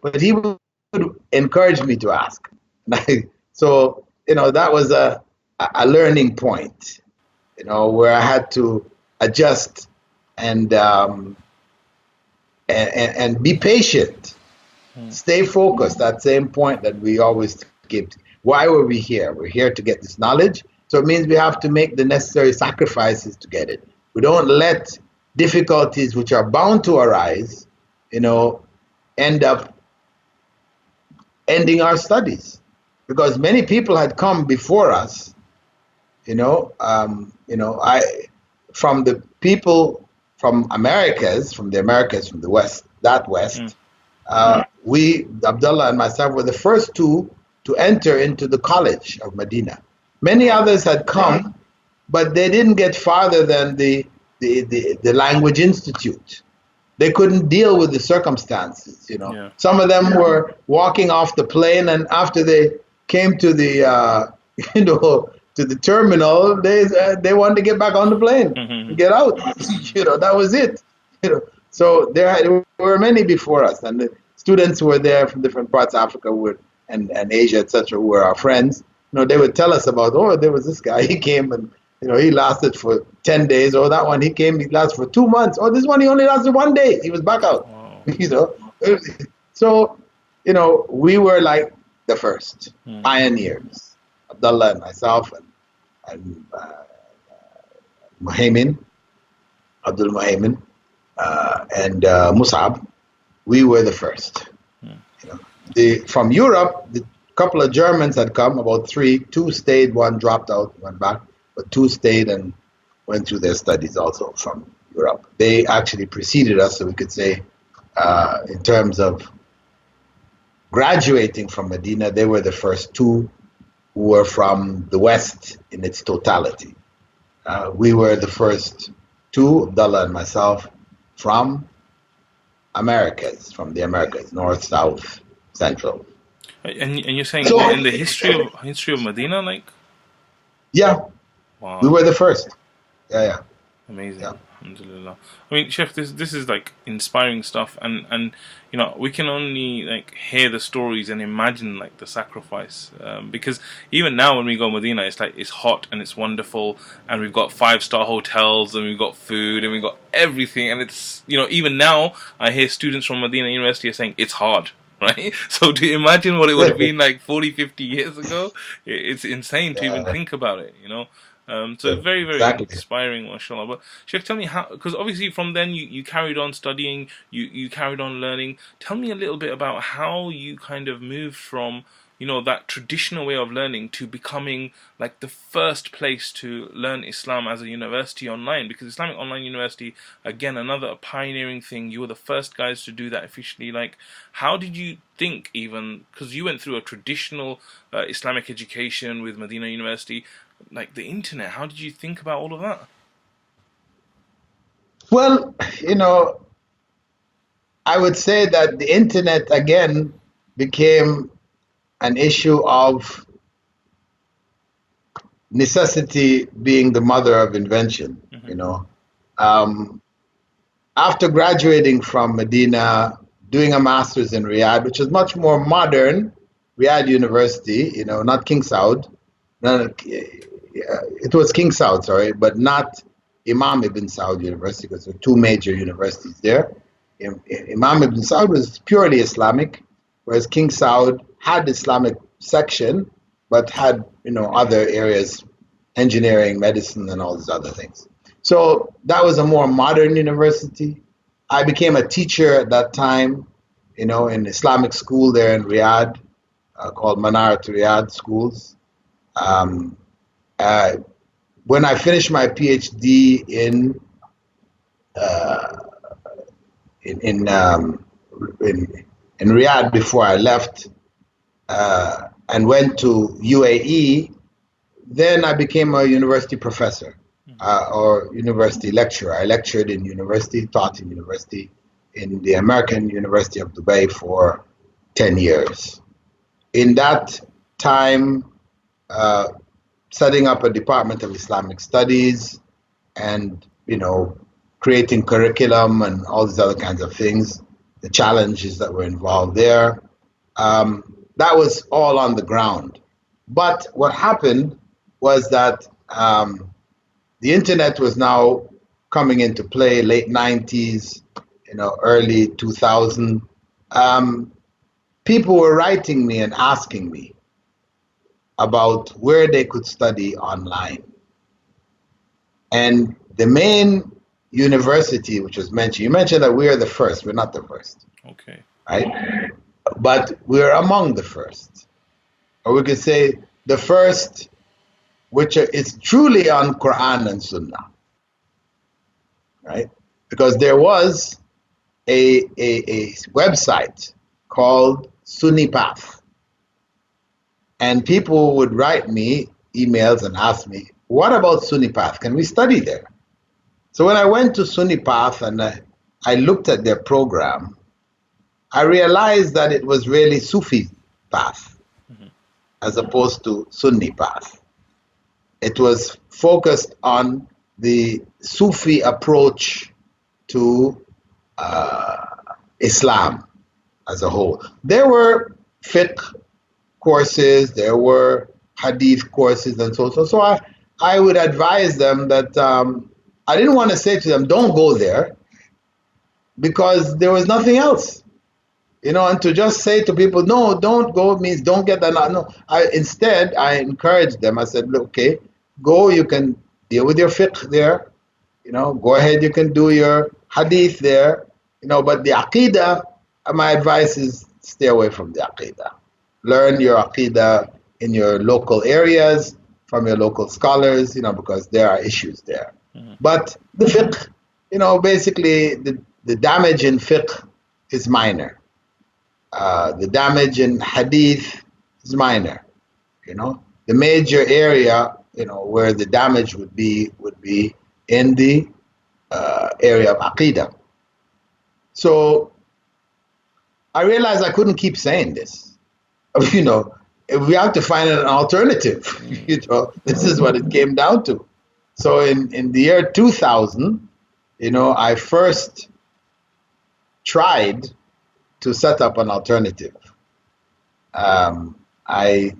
but he would encourage me to ask. So, that was a learning point, where I had to adjust and be patient, stay focused. That same point that we always give. Why were we here? We're here to get this knowledge. So it means we have to make the necessary sacrifices to get it. We don't let difficulties which are bound to arise, end up ending our studies. Because many people had come before us, from the people from Americas, from the West, we, Abdullah and myself, were the first two to enter into the college of Medina. Many others had come, but they didn't get farther than the language institute. They couldn't deal with the circumstances, Some of them were walking off the plane, and after they came to the, to the terminal, they wanted to get back on the plane and get out. That was it. So there were many before us, and the students who were there from different parts of Africa and Asia, etc., who were our friends. They would tell us about, there was this guy, he came and he lasted for 10 days. Or that one, he lasted for 2 months. Or this one, he only lasted 1 day. He was back out. Wow. So, we were like the first pioneers. Abdullah and myself and Abdul Muhaymin, and Mus'ab, we were the first. From Europe, the couple of Germans had come, about 3. 2 stayed, 1 dropped out, went back, but 2 stayed and went through their studies also from Europe. They actually preceded us, so we could say, in terms of graduating from Medina, they were the first 2 who were from the West in its totality. We were the first 2, Abdullah and myself, from the Americas, North, South, Central. And you're saying in the history of Medina, like? Yeah, We were the first. Yeah. Amazing. Yeah. Alhamdulillah. I mean, Sheikh, this is like inspiring stuff, and you know, we can only like hear the stories and imagine like the sacrifice, because even now when we go to Medina, it's like it's hot and it's wonderful, and we've got 5-star hotels and we've got food and we've got everything, and it's, you know, even now I hear students from Medina University are saying it's hard. Right? So to imagine what it would have been like 40, 50 years ago, it's insane to even think about it, you know? So very, very inspiring, mashallah. But Sheikh, tell me how, because obviously from then you carried on studying, you carried on learning. Tell me a little bit about how you kind of moved from, you know, that traditional way of learning to becoming like the first place to learn Islam as a university online. Because Islamic Online University, again, another pioneering thing. You were the first guys to do that officially. Like, how did you think, even, because you went through a traditional Islamic education with Medina University, like the internet, how did you think about all of that? Well, you know, I would say that the internet again became an issue of necessity being the mother of invention. You know, after graduating from Medina, doing a master's in Riyadh, which is much more modern, Riyadh University, you know, not King Saud. It was King Saud, sorry, but not Imam Ibn Saud University, because there are two major universities there. Imam Ibn Saud was purely Islamic, whereas King Saud had Islamic section, but had, you know, other areas, engineering, medicine, and all these other things. So that was a more modern university. I became a teacher at that time, you know, in Islamic school there in Riyadh, called Manarat Riyadh Schools. When I finished my PhD in Riyadh before I left and went to UAE, then I became a university professor or university lecturer. I lectured in university, taught in university in the American University of Dubai for 10 years. In that time, setting up a Department of Islamic Studies and, you know, creating curriculum and all these other kinds of things, the challenges that were involved there. That was all on the ground. But what happened was that the internet was now coming into play, late 90s, you know, early 2000. People were writing me and asking me about where they could study online. And the main university, which was mentioned, you mentioned that we are the first. We're not the first. Okay. Right? But we're among the first. Or we could say the first, which is truly on Quran and Sunnah. Right? Because there was a website called Sunni Path. And people would write me emails and ask me, what about Sunni Path? Can we study there? So when I went to Sunni Path and I looked at their program, I realized that it was really Sufi path as opposed to Sunni path. It was focused on the Sufi approach to Islam as a whole. There were fiqh courses, there were hadith courses, and so on. So I would advise them that I didn't want to say to them, don't go there, because there was nothing else. You know, and to just say to people, no, don't go, means don't get that. No, instead, I encouraged them. I said, look, okay, go, you can deal with your fiqh there. You know, go ahead, you can do your hadith there. You know, but the aqidah, my advice is stay away from the aqidah. Learn your aqidah in your local areas, from your local scholars, you know, because there are issues there. But the fiqh, you know, basically the damage in fiqh is minor. The damage in hadith is minor. You know, the major area, you know, where the damage would be in the area of aqidah. So I realized I couldn't keep saying this. You know, we have to find an alternative. You know, this is what it came down to. So in the year 2000, I first tried to set up an alternative. I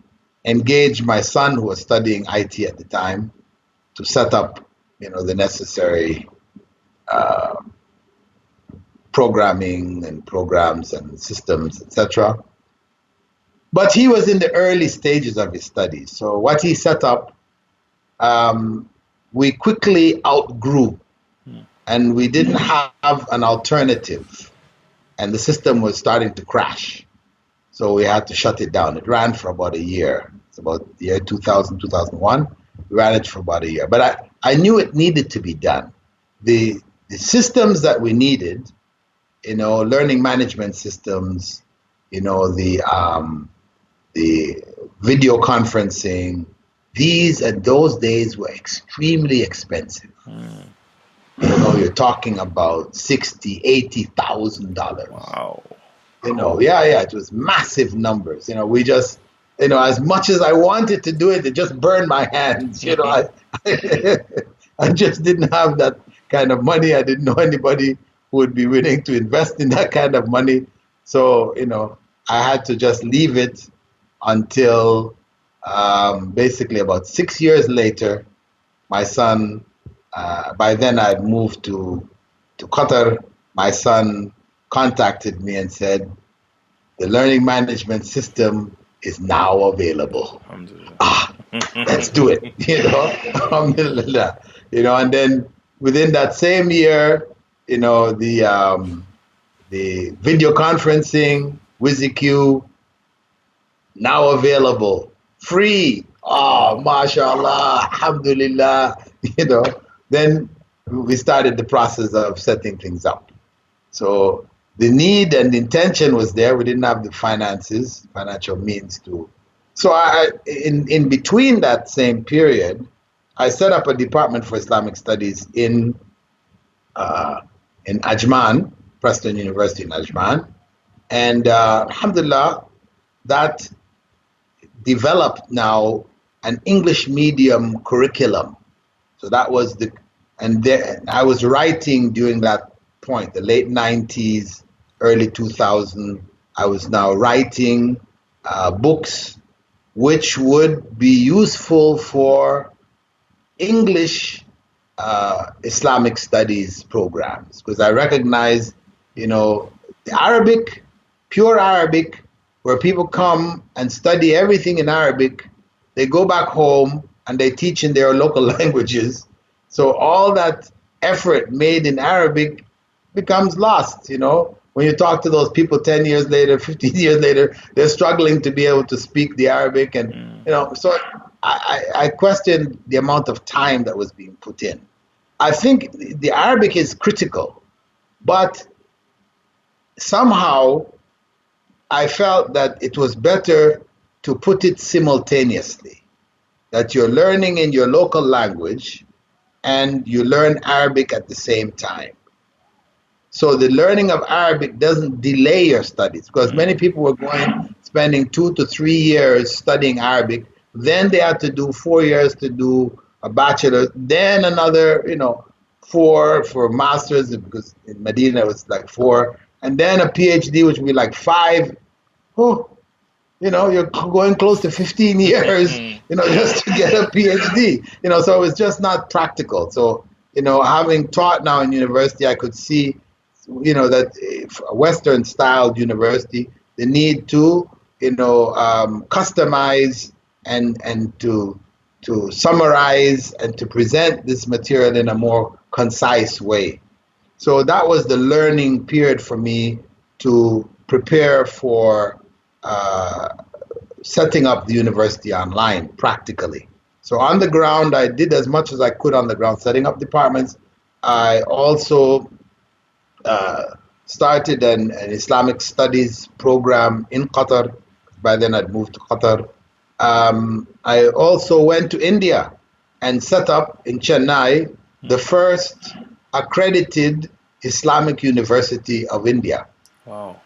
engaged my son, who was studying IT at the time, to set up, the necessary programming and programs and systems, etc. But he was in the early stages of his studies. So what he set up, we quickly outgrew, and we didn't have an alternative, and the system was starting to crash. So we had to shut it down. It ran for about a year. It's about the year 2000, 2001. We ran it for about a year. But I knew it needed to be done. The systems that we needed, learning management systems, the video conferencing, these at those days were extremely expensive. You're talking about $60,000, $80,000. Wow. It was massive numbers. We just, as much as I wanted to do it, it just burned my hands. I just didn't have that kind of money. I didn't know anybody who would be willing to invest in that kind of money. So, I had to just leave it until basically about 6 years later. My son, by then I had moved to Qatar. My son contacted me and said, the learning management system is now available. Let's do it. Alhamdulillah. And then within that same year, the video conferencing, WYSIQ, now available, free. Oh, mashallah, alhamdulillah. Then we started the process of setting things up. So the need and the intention was there. We didn't have the financial means to. So in between that same period, I set up a department for Islamic studies in Ajman, Preston University in Ajman. And alhamdulillah, that developed now an English medium curriculum. So that was I was writing during that point, the late 90s, early 2000. I was now writing books which would be useful for English Islamic studies programs, because I recognize, the Arabic, pure Arabic, where people come and study everything in Arabic, they go back home and they teach in their local languages. So all that effort made in Arabic becomes lost, When you talk to those people 10 years later, 15 years later, they're struggling to be able to speak the Arabic. And, so I question the amount of time that was being put in. I think the Arabic is critical, but somehow I felt that it was better to put it simultaneously, that you're learning in your local language and you learn Arabic at the same time. So the learning of Arabic doesn't delay your studies, because many people were spending 2 to 3 years studying Arabic. Then they had to do 4 years to do a bachelor, then another, 4 for masters, because in Medina it was like 4, and then a PhD, which would be like 5. Oh, you're going close to 15 years, just to get a PhD, so it's just not practical. So, having taught now in university, I could see, that a Western styled university, the need to, customize and to summarize and to present this material in a more concise way. So that was the learning period for me to prepare for setting up the university online practically. So on the ground, I did as much as I could on the ground, setting up departments. I also started an Islamic studies program in Qatar. By then I'd moved to Qatar. I also went to India and set up in Chennai the first accredited Islamic University of India. Wow,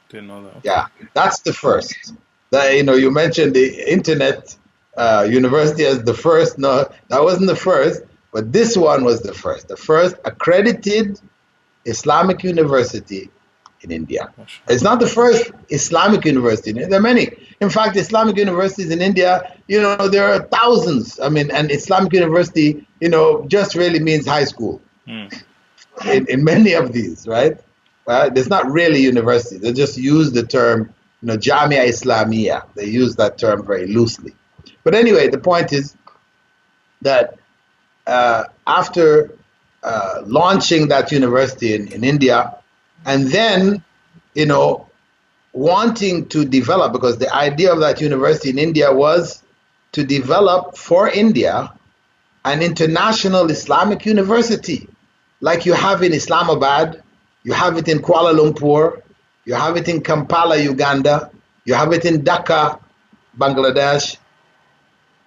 didn't know that. Yeah, that's the first. You mentioned the internet university as the first. No, that wasn't the first. But this one was the first accredited Islamic university in India. It's not the first Islamic university. There are many. In fact, Islamic universities in India, there are thousands. I mean, and Islamic university, just really means high school. In many of these, right? It's not really university. They just use the term, Jamia Islamia. They use that term very loosely. But anyway, the point is that after launching that university in India, and then, wanting to develop, because the idea of that university in India was to develop for India an international Islamic university, like you have in Islamabad, you have it in Kuala Lumpur, you have it in Kampala, Uganda, you have it in Dhaka, Bangladesh,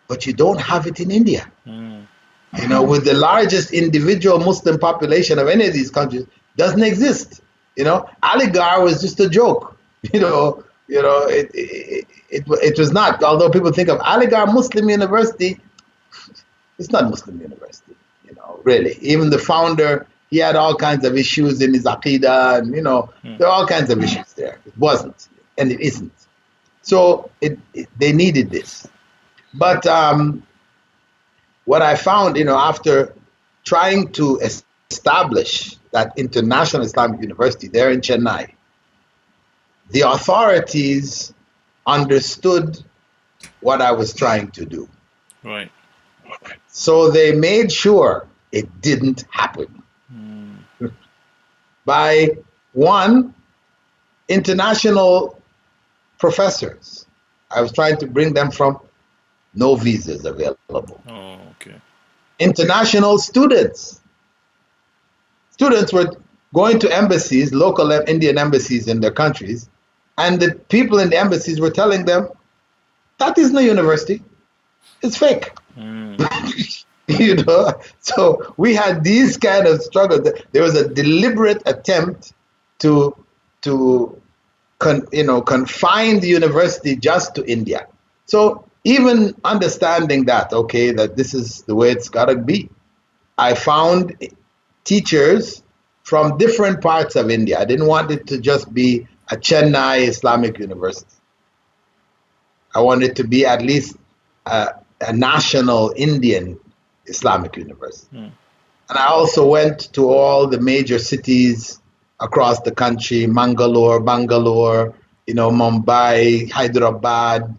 but you don't have it in India. With the largest individual Muslim population of any of these countries, doesn't exist. Aligarh was just a joke. It was not. Although people think of Aligarh Muslim University, it's not Muslim university. Really. Even the founder, he had all kinds of issues in his aqidah, and there are all kinds of issues there. It wasn't, and it isn't. So they needed this. But what I found, after trying to establish that international Islamic university there in Chennai, the authorities understood what I was trying to do. Right. So they made sure it didn't happen. By one, international professors. I was trying to bring them from no visas available. Oh, okay. International students. Students were going to embassies, local Indian embassies in their countries, and the people in the embassies were telling them, that isn't a university. It's fake. So we had these kind of struggles. There was a deliberate attempt to confine the university just to India. So even understanding that, okay, that this is the way it's got to be, I found teachers from different parts of India. I didn't want it to just be a Chennai Islamic University. I wanted it to be at least a national Indian Islamic University. And I also went to all the major cities across the country, Bangalore, Mumbai, Hyderabad,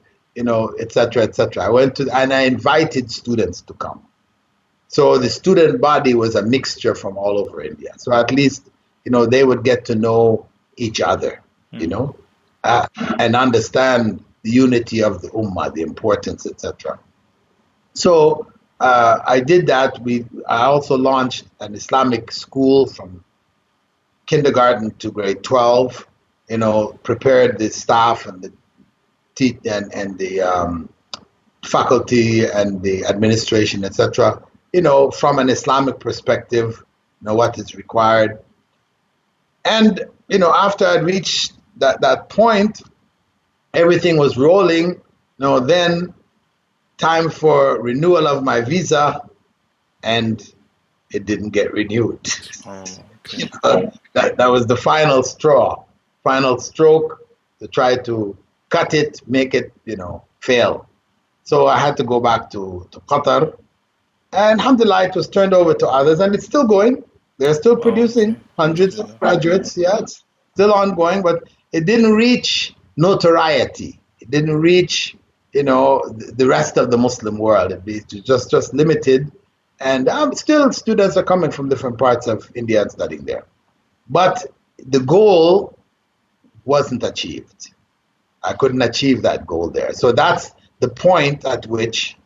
etc., etc. I went to, and I invited students to come. So the student body was a mixture from all over India. So at least, they would get to know each other, and understand the unity of the Ummah, the importance, etc. So I did that. I also launched an Islamic school from kindergarten to grade 12, prepared the staff and the faculty and the administration, etc., from an Islamic perspective, what is required. And, after I reached that point, everything was rolling. Then time for renewal of my visa, and it didn't get renewed. Oh, okay. That was the final straw, final stroke to try to cut it, make it, fail. So I had to go back to Qatar. And alhamdulillah, it was turned over to others, and it's still going. They're still producing hundreds of graduates. Yeah, it's still ongoing, but it didn't reach notoriety. It didn't reach, the rest of the Muslim world. It was just limited. And still students are coming from different parts of India and studying there. But the goal wasn't achieved. I couldn't achieve that goal there. So that's the point at which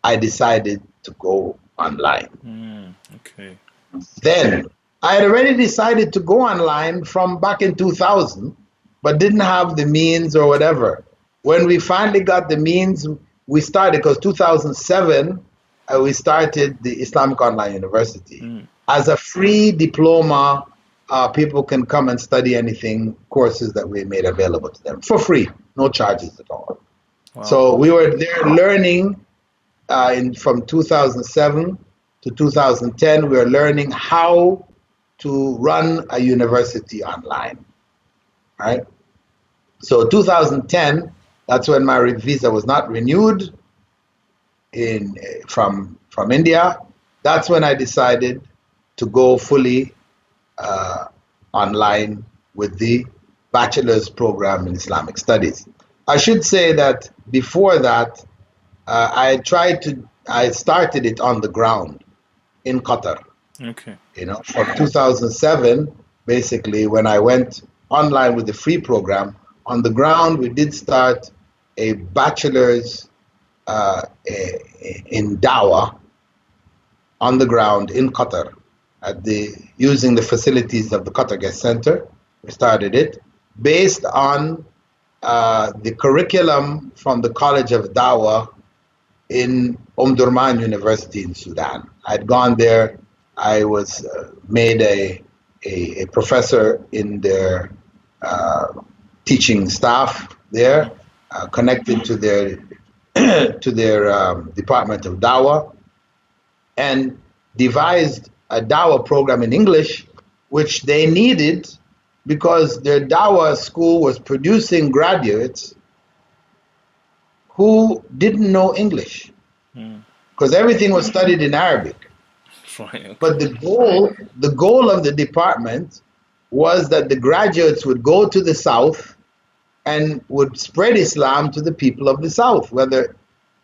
I decided to go online. Okay. Then I had already decided to go online from back in 2000, but didn't have the means or whatever. When we finally got the means, we started, because 2007, we started the Islamic Online University. As a free diploma, people can come and study anything, courses that we made available to them for free, no charges at all. Wow. So we were there learning from 2007 to 2010, we were learning how to run a university online, right? So 2010, that's when my visa was not renewed from India. That's when I decided to go fully online with the bachelor's program in Islamic Studies. I should say that before that, I started it on the ground in Qatar. Okay. From 2007, basically, when I went online with the free program, on the ground, we did start a bachelor's in Dawah on the ground in Qatar, using the facilities of the Qatar Guest Center. We started it based on the curriculum from the College of Dawah in Durman University in Sudan. I'd gone there. I was made a professor in their teaching staff there, connected to their Department of Dawah, and devised a Dawah program in English, which they needed because their Dawah school was producing graduates who didn't know English, because everything was studied in Arabic. Right, okay. But the goal of the department was that the graduates would go to the South and would spread Islam to the people of the South, whether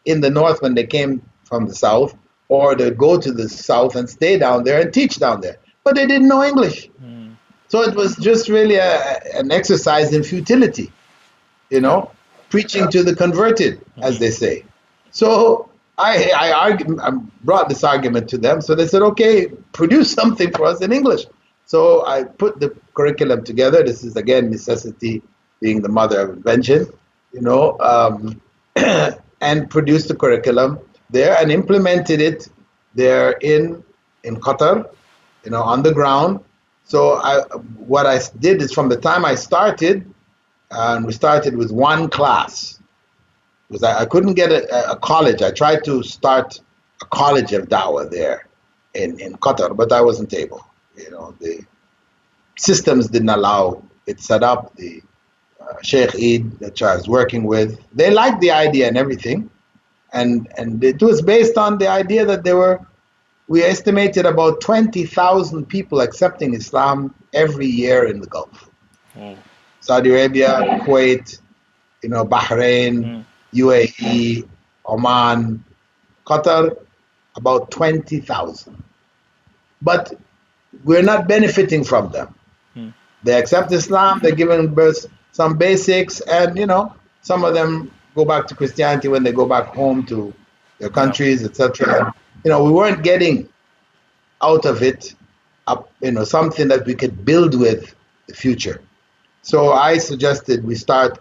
in the North when they came from the South, or they'd go to the South and stay down there and teach down there. But they didn't know English. So it was just really an exercise in futility, preaching to the converted, as they say. So I brought this argument to them. So they said, okay, produce something for us in English. So I put the curriculum together. This is, again, necessity being the mother of invention, and produced the curriculum there and implemented it there in Qatar, on the ground. So what I did is, from the time I started, and we started with one class, because I couldn't get a college. I tried to start a college of Dawah there in Qatar, but I wasn't able. The systems didn't allow it set up. The Sheikh Eid that I was working with, they liked the idea and everything, and it was based on the idea that we estimated about 20,000 people accepting Islam every year in the Gulf. Saudi Arabia, Kuwait, Bahrain, UAE, Oman, Qatar, about 20,000. But we're not benefiting from them. They accept Islam, they're given some basics, and some of them go back to Christianity when they go back home to their countries, etc. We weren't getting out of it something that we could build with the future. So I suggested we start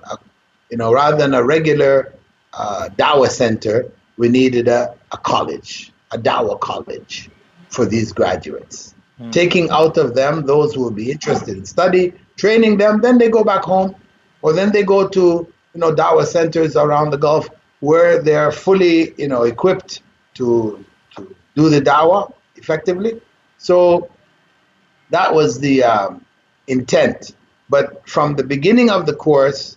rather than a regular Dawah center, we needed a college, a Dawah college for these graduates. Taking out of them those who will be interested in study, training them, then they go back home, or then they go to Dawah centers around the Gulf where they are fully equipped to do the Dawah effectively. So that was the intent. But from the beginning of the course,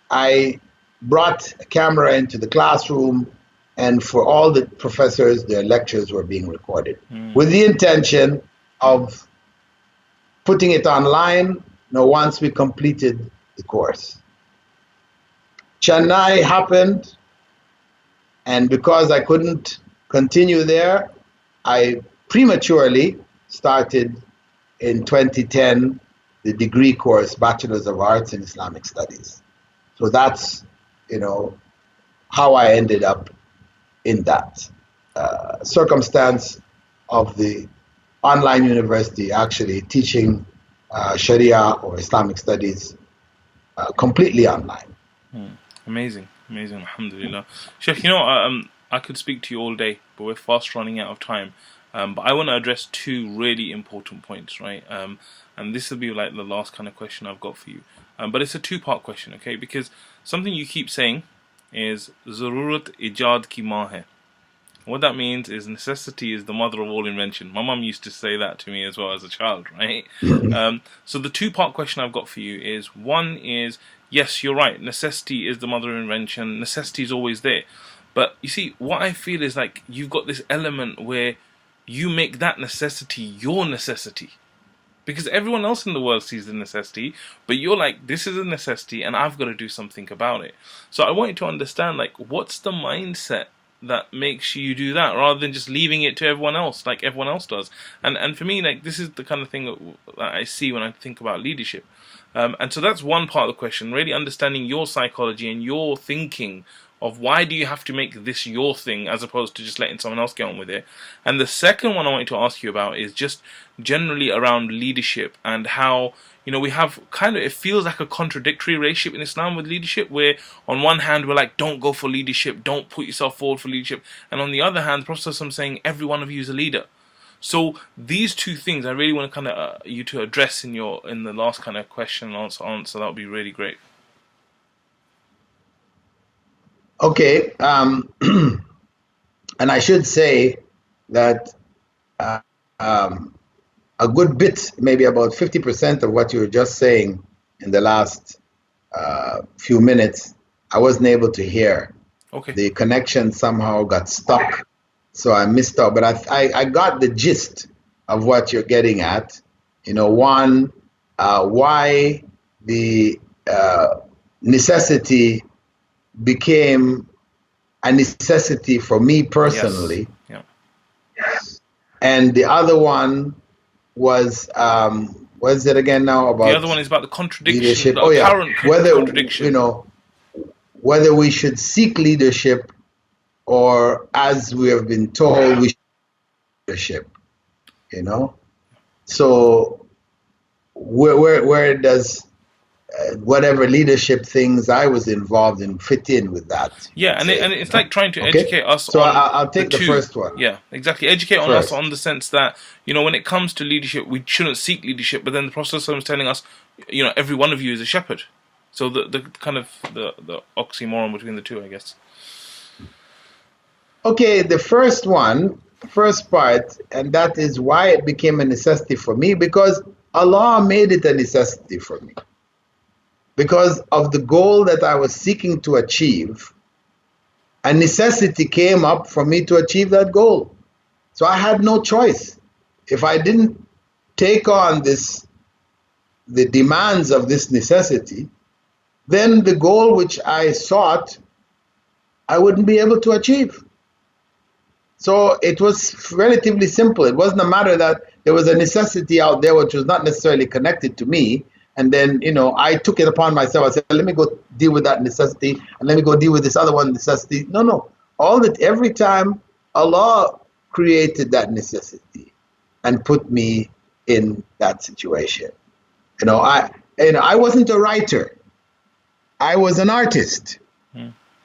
I brought a camera into the classroom, and for all the professors, their lectures were being recorded with the intention of putting it online once we completed the course. Chennai happened, and because I couldn't continue there, I prematurely started in 2010 the degree course, Bachelor's of Arts in Islamic Studies. So that's, how I ended up in that circumstance of the online university actually teaching Sharia or Islamic studies completely online. Amazing, alhamdulillah. Sheikh, I could speak to you all day, but we're fast running out of time. But I want to address two really important points, right? And this will be like the last kind of question I've got for you. But it's a two-part question, okay? Because something you keep saying is Zarurat Ijad ki maa hai. What that means is necessity is the mother of all invention. My mum used to say that to me as well as a child, right? So the two-part question I've got for you is, one is, yes, you're right, necessity is the mother of invention. Necessity is always there. But you see, what I feel is like you've got this element where you make that necessity your necessity. Because everyone else in the world sees the necessity, but you're like, this is a necessity and I've got to do something about it. So I want you to understand, like, what's the mindset that makes you do that rather than just leaving it to everyone else like everyone else does. And for me, like, this is the kind of thing that I see when I think about leadership. And so that's one part of the question, really understanding your psychology and your thinking of why do you have to make this your thing as opposed to just letting someone else get on with it. And the second one I wanted to ask you about is just generally around leadership and how, you know, we have kind of, it feels like a contradictory relationship in Islam with leadership, where on one hand we're like, don't go for leadership, don't put yourself forward for leadership, and on the other hand the Prophet is saying every one of you is a leader. So these two things I really want to kind of you to address in the last kind of question and answer. That would be really great. Okay, and I should say that a good bit, maybe about 50% of what you were just saying in the last few minutes, I wasn't able to hear. Okay. The connection somehow got stuck, so I missed out. But I got the gist of what you're getting at. You know, one, why the necessity became a necessity for me personally. Yes. Yeah. And the other one was, what is it again now? About the other one is about the contradiction, leadership. the apparent contradiction. You know, whether we should seek leadership or, as we have been told, we should leadership. You know, so where does whatever leadership things I was involved in fit in with that? Yeah, and it's like trying to educate us. So on I'll take the first one. Yeah, exactly. Educate on us on the sense that, you know, when it comes to leadership, we shouldn't seek leadership. But then the Prophet is telling us, you know, every one of you is a shepherd. So the kind of the oxymoron between the two, I guess. Okay, the first part, and that is why it became a necessity for me, because Allah made it a necessity for me. Because of the goal that I was seeking to achieve, a necessity came up for me to achieve that goal. So I had no choice. If I didn't take on the demands of this necessity, then the goal which I sought, I wouldn't be able to achieve. So it was relatively simple. It wasn't a matter that there was a necessity out there which was not necessarily connected to me. And then, you know, I took it upon myself. I said, let me go deal with that necessity, and let me go deal with this other one necessity. No. Every time Allah created that necessity and put me in that situation. I wasn't a writer. I was an artist.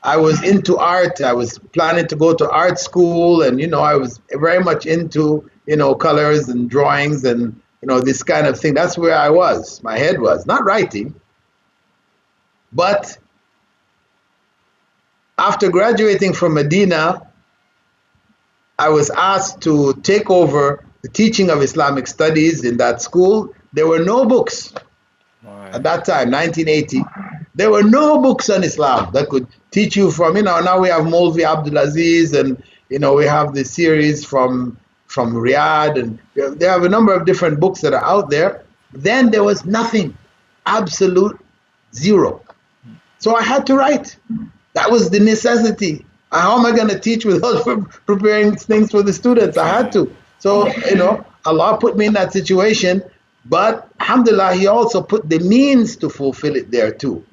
I was into art. I was planning to go to art school, and, you know, I was very much into, you know, colors and drawings and, you know, this kind of thing. That's where I was. My head was not writing. But after graduating from Medina, I was asked to take over the teaching of Islamic studies in that school. There were no books. At that time, 1980, there were no books on Islam that could teach you from, you know, now we have Molvi Abdulaziz, and, you know, we have the series from Riyadh, and they have a number of different books that are out there. Then there was nothing, absolute zero. So I had to write. That was the necessity. How am I going to teach without preparing things for the students? I had to. So, you know, Allah put me in that situation, but alhamdulillah, He also put the means to fulfill it there too.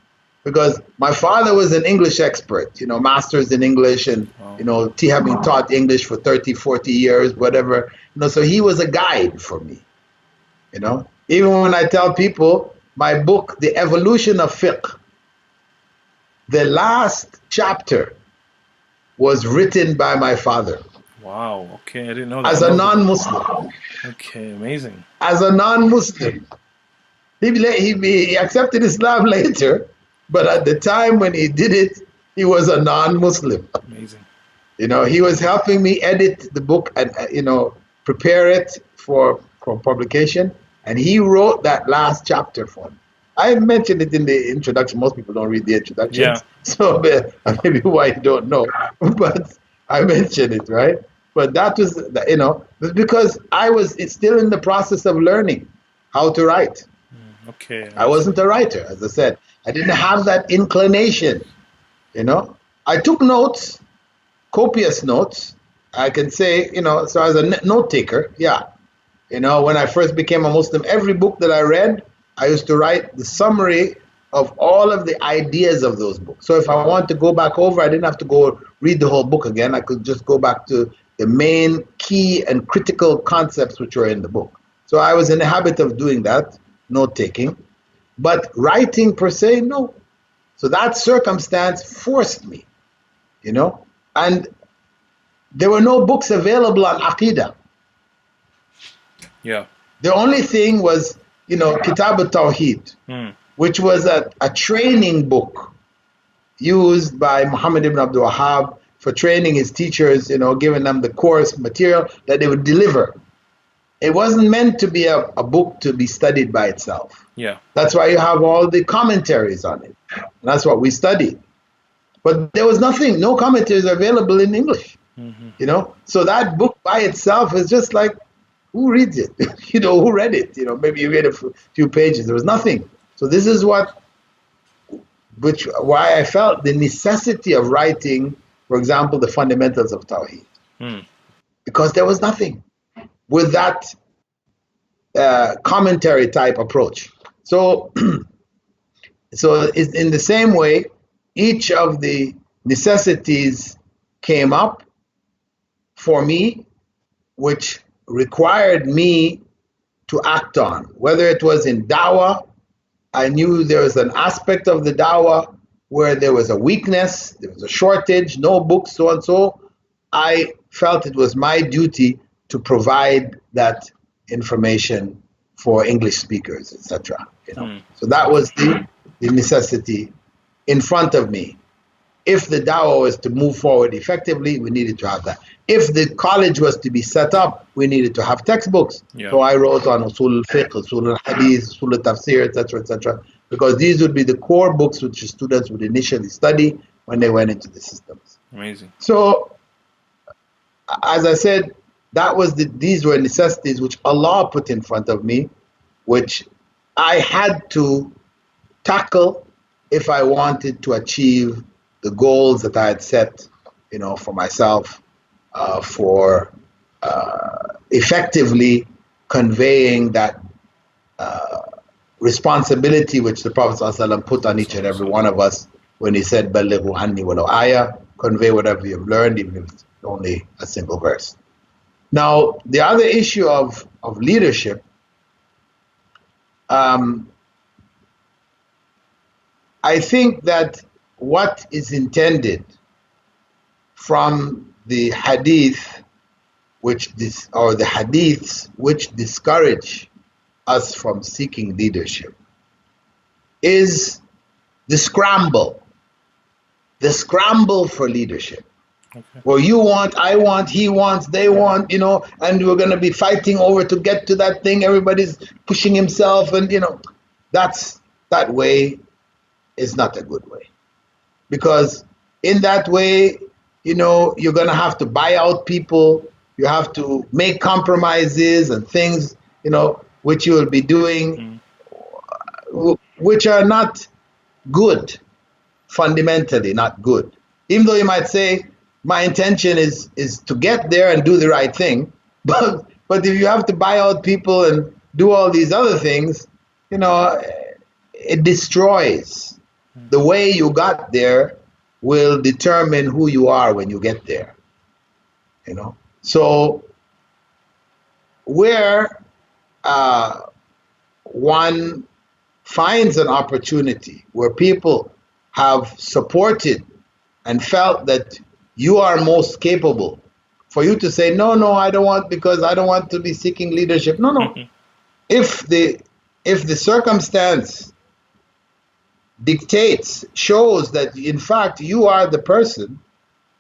Because my father was an English expert, you know, masters in English, and, you know, having taught English for 30, 40 years, whatever. You know, so he was a guide for me, you know. Even when I tell people my book, The Evolution of Fiqh, the last chapter was written by my father. Wow, okay, I didn't know that. As a non-Muslim. Okay, amazing. As a non-Muslim. He accepted Islam later, but at the time when he did it, he was a non-Muslim. Amazing. You know, he was helping me edit the book and, prepare it for publication. And he wrote that last chapter for me. I mentioned it in the introduction. Most people don't read the introductions. So maybe why you don't know. But I mentioned it, right? But that was, because it's still in the process of learning how to write. Okay. I wasn't a writer, as I said. I didn't have that inclination, I took notes, copious notes. I can say, so as a note taker, yeah. When I first became a Muslim, every book that I read, I used to write the summary of all of the ideas of those books. So if I want to go back over, I didn't have to go read the whole book again. I could just go back to the main key and critical concepts which were in the book. So I was in the habit of doing that, note taking. But writing per se, no. So that circumstance forced me, and there were no books available on Aqidah. Yeah. The only thing was, Kitab al-Tawheed, which was a training book used by Muhammad ibn Abdul Wahhab for training his teachers, giving them the course material that they would deliver. It wasn't meant to be a book to be studied by itself. Yeah. That's why you have all the commentaries on it. And that's what we studied. But there was nothing, no commentaries available in English. So that book by itself is just like, who reads it? Who read it? Maybe you read a few pages. There was nothing. So this is why I felt the necessity of writing, for example, the fundamentals of Tawheed. Because there was nothing with that commentary type approach. So it's in the same way, each of the necessities came up for me, which required me to act on. Whether it was in dawah, I knew there was an aspect of the dawah where there was a weakness, there was a shortage, no books, so and so. I felt it was my duty to provide that information for English speakers, etc. So that was the necessity in front of me. If the dawah was to move forward effectively, we needed to have that. If the college was to be set up, we needed to have textbooks. So I wrote on Usul al-Fiqh, Usul al-Hadith, Usul al-Tafsir, etc., because these would be the core books which the students would initially study when they went into the systems. Amazing. So, as I said, these were necessities which Allah put in front of me, which I had to tackle if I wanted to achieve the goals that I had set, for myself, for effectively conveying that responsibility which the Prophet ﷺ put on each and every one of us when he said, "Ballighu anni walau ayah," convey whatever you've learned, even if it's only a single verse. Now, the other issue of leadership, I think that what is intended from the hadith, the hadiths which discourage us from seeking leadership, is the scramble for leadership. Okay. Well, you want, I want, he wants, they want, and we're going to be fighting over to get to that thing. Everybody's pushing himself, and that way is not a good way. Because in that way, you're going to have to buy out people. You have to make compromises and things, which you will be doing, which are not good, fundamentally not good. Even though you might say, my intention is to get there and do the right thing, but if you have to buy out people and do all these other things, it destroys. The way you got there will determine who you are when you get there. So where one finds an opportunity where people have supported and felt that you are most capable, for you to say, no, I don't want, because I don't want to be seeking leadership. No. If the circumstance dictates, shows that in fact you are the person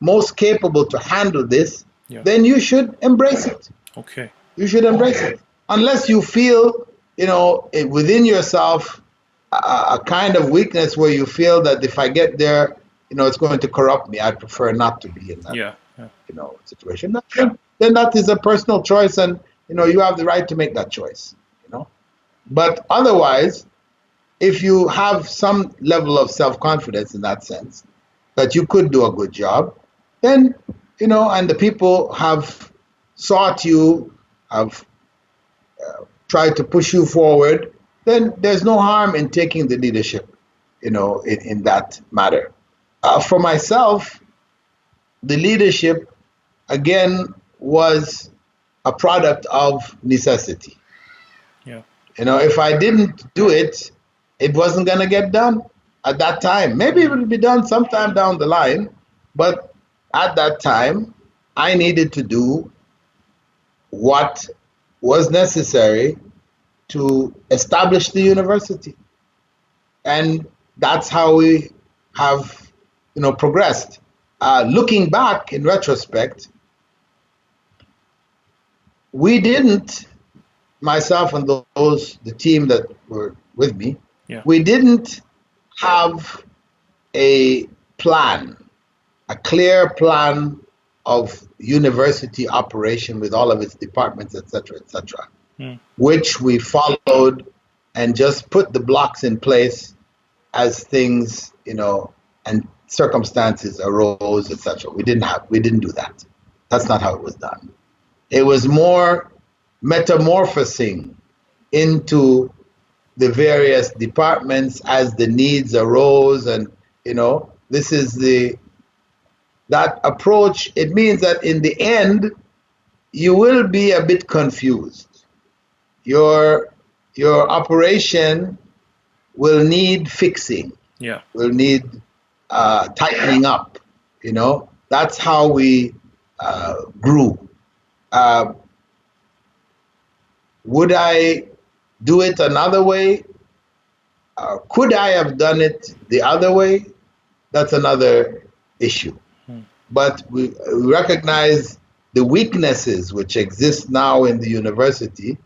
most capable to handle this, Yeah. then you should embrace it. Okay. You should embrace it. Unless you feel, within yourself a kind of weakness where you feel that if I get there, it's going to corrupt me. I prefer not to be in that, situation. Then that is a personal choice, and you have the right to make that choice. But otherwise, if you have some level of self-confidence in that sense, that you could do a good job, then, and the people have sought you, have tried to push you forward, then there's no harm in taking the leadership, in that matter. For myself, the leadership, again, was a product of necessity. Yeah. If I didn't do it, it wasn't going to get done at that time. Maybe it will be done sometime down the line, but at that time, I needed to do what was necessary to establish the university. And that's how we have, progressed. Looking back in retrospect, we didn't, myself and the team that were with me, we didn't have a plan, a clear plan of university operation with all of its departments, etc., which we followed and just put the blocks in place as things, and circumstances arose, etc. We didn't do that. That's not how it was done. It was more metamorphosing into the various departments as the needs arose, and this is that approach. It means that in the end, you will be a bit confused. Your operation will need fixing. Yeah. Will need tightening up. That's how we grew. Would I do it another way? Could I have done it the other way? That's another issue. But we recognize the weaknesses which exist now in the university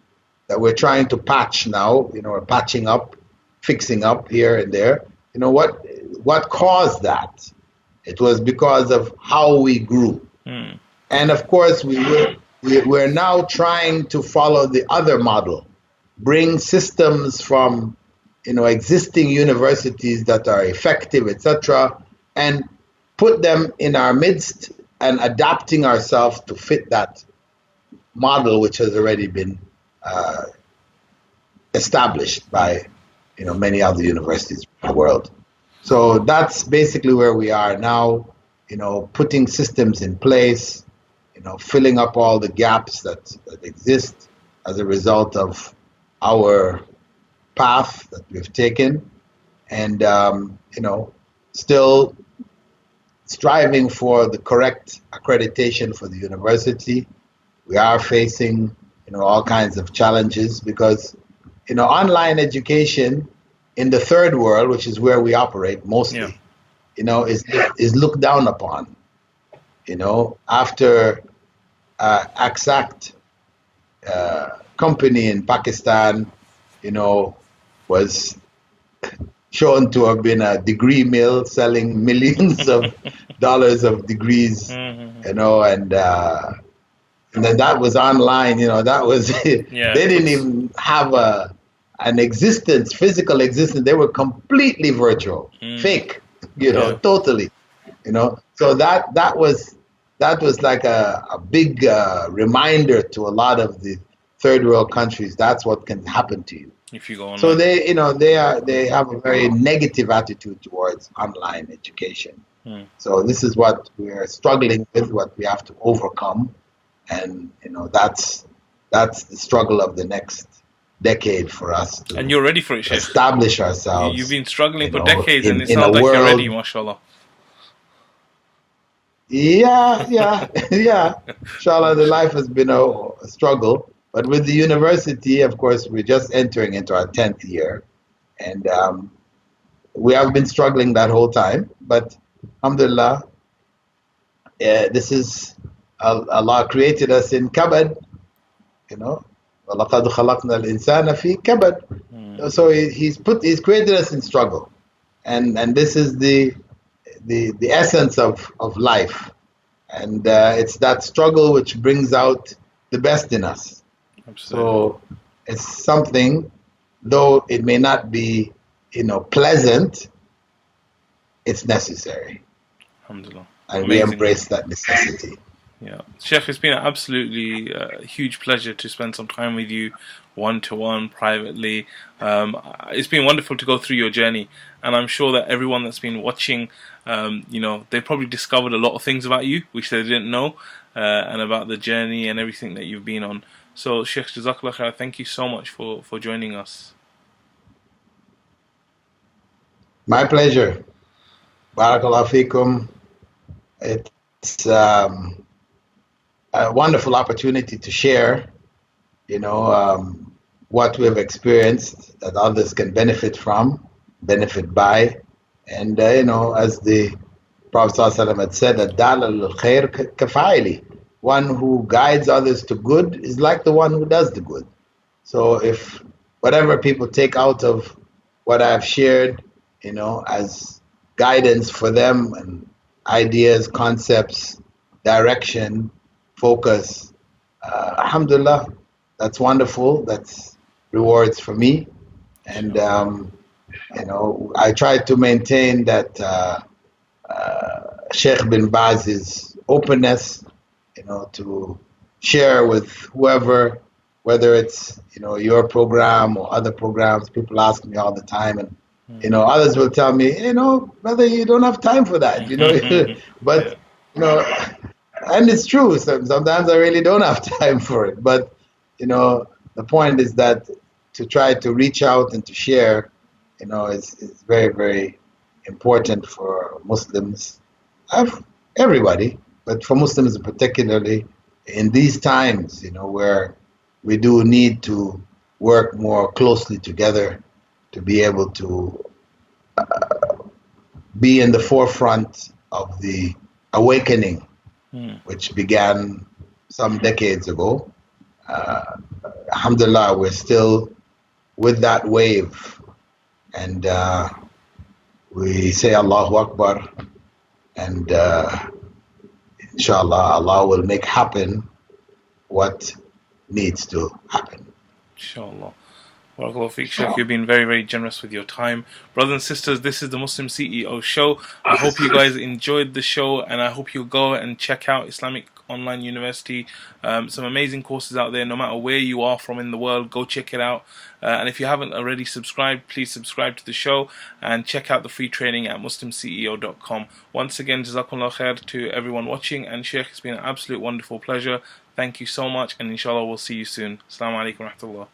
that we're trying to patch now. We're patching up, fixing up here and there. What caused that? It was because of how we grew. And of course, we're now trying to follow the other model, bring systems from existing universities that are effective, etc., and put them in our midst and adapting ourselves to fit that model which has already been established by many other universities in the world. So that's basically where we are now, putting systems in place, filling up all the gaps that exist as a result of our path that we've taken, and still striving for the correct accreditation for the university. We are facing all kinds of challenges because online education in the third world, which is where we operate mostly, is looked down upon. After Axact company in Pakistan, was shown to have been a degree mill selling millions of dollars of degrees, and then that was online. That was they didn't even have an existence, physical existence. They were completely virtual, fake, totally. So that was like a big reminder to a lot of the third world countries. That's what can happen to you if you go online. So they have a very negative attitude towards online education. So this is what we're struggling with, what we have to overcome, and that's the struggle of the next decade for us. And you're ready for it, Sheikh. Establish ourselves. You've been struggling for decades, and it sounds like you're ready, mashallah. Yeah. Inshallah, the life has been a struggle. But with the university, of course, we're just entering into our 10th year. And we have been struggling that whole time. But alhamdulillah, this is Allah created us in kabad, you know. وَلَقَدْ خَلَقْنَا الْإِنسَانَ فِي كَبَدٍ. So He's created us in struggle, and this is the essence of life, and it's that struggle which brings out the best in us. Absolutely. So it's something, though it may not be, pleasant, it's necessary. Alhamdulillah. And we embrace that necessity. Yeah, Sheikh, it's been an absolutely huge pleasure to spend some time with you, one-to-one, privately. It's been wonderful to go through your journey, and I'm sure that everyone that's been watching, they probably discovered a lot of things about you which they didn't know, and about the journey and everything that you've been on. So, Sheikh, Jazakallah khair, thank you so much for joining us. My pleasure. Barakallahu feekum. It's a wonderful opportunity to share, what we've experienced that others can benefit from, benefit by. And, as the Prophet ﷺ had said, "Ad-dal al-khair kafa'ili." One who guides others to good is like the one who does the good. So if whatever people take out of what I've shared, as guidance for them, and ideas, concepts, direction, focus, alhamdulillah, that's wonderful. That's rewards for me. And I try to maintain that Sheikh bin Baz's openness, to share with whoever, whether it's your program or other programs. People ask me all the time, and others will tell me, brother, you don't have time for that, but and it's true. Sometimes I really don't have time for it. But the point is that to try to reach out and to share, is very, very important for Muslims, everybody, but for Muslims particularly in these times, where we do need to work more closely together to be able to be in the forefront of the awakening, which began some decades ago. Alhamdulillah, we're still with that wave, and we say Allahu Akbar, and inshallah Allah will make happen what needs to happen. Inshallah. Barakallahu feek, Sheikh. You've been very, very generous with your time. Brothers and sisters, this is the Muslim CEO show. I hope you guys enjoyed the show, and I hope you'll go and check out Islamic Online University. Some amazing courses out there. No matter where you are from in the world, go check it out. And if you haven't already subscribed, please subscribe to the show and check out the free training at muslimceo.com. Once again, Jazakumullah khair to everyone watching, and Sheikh, it's been an absolute wonderful pleasure. Thank you so much, and inshallah we'll see you soon. Assalamu alaikum wa rahmatullah.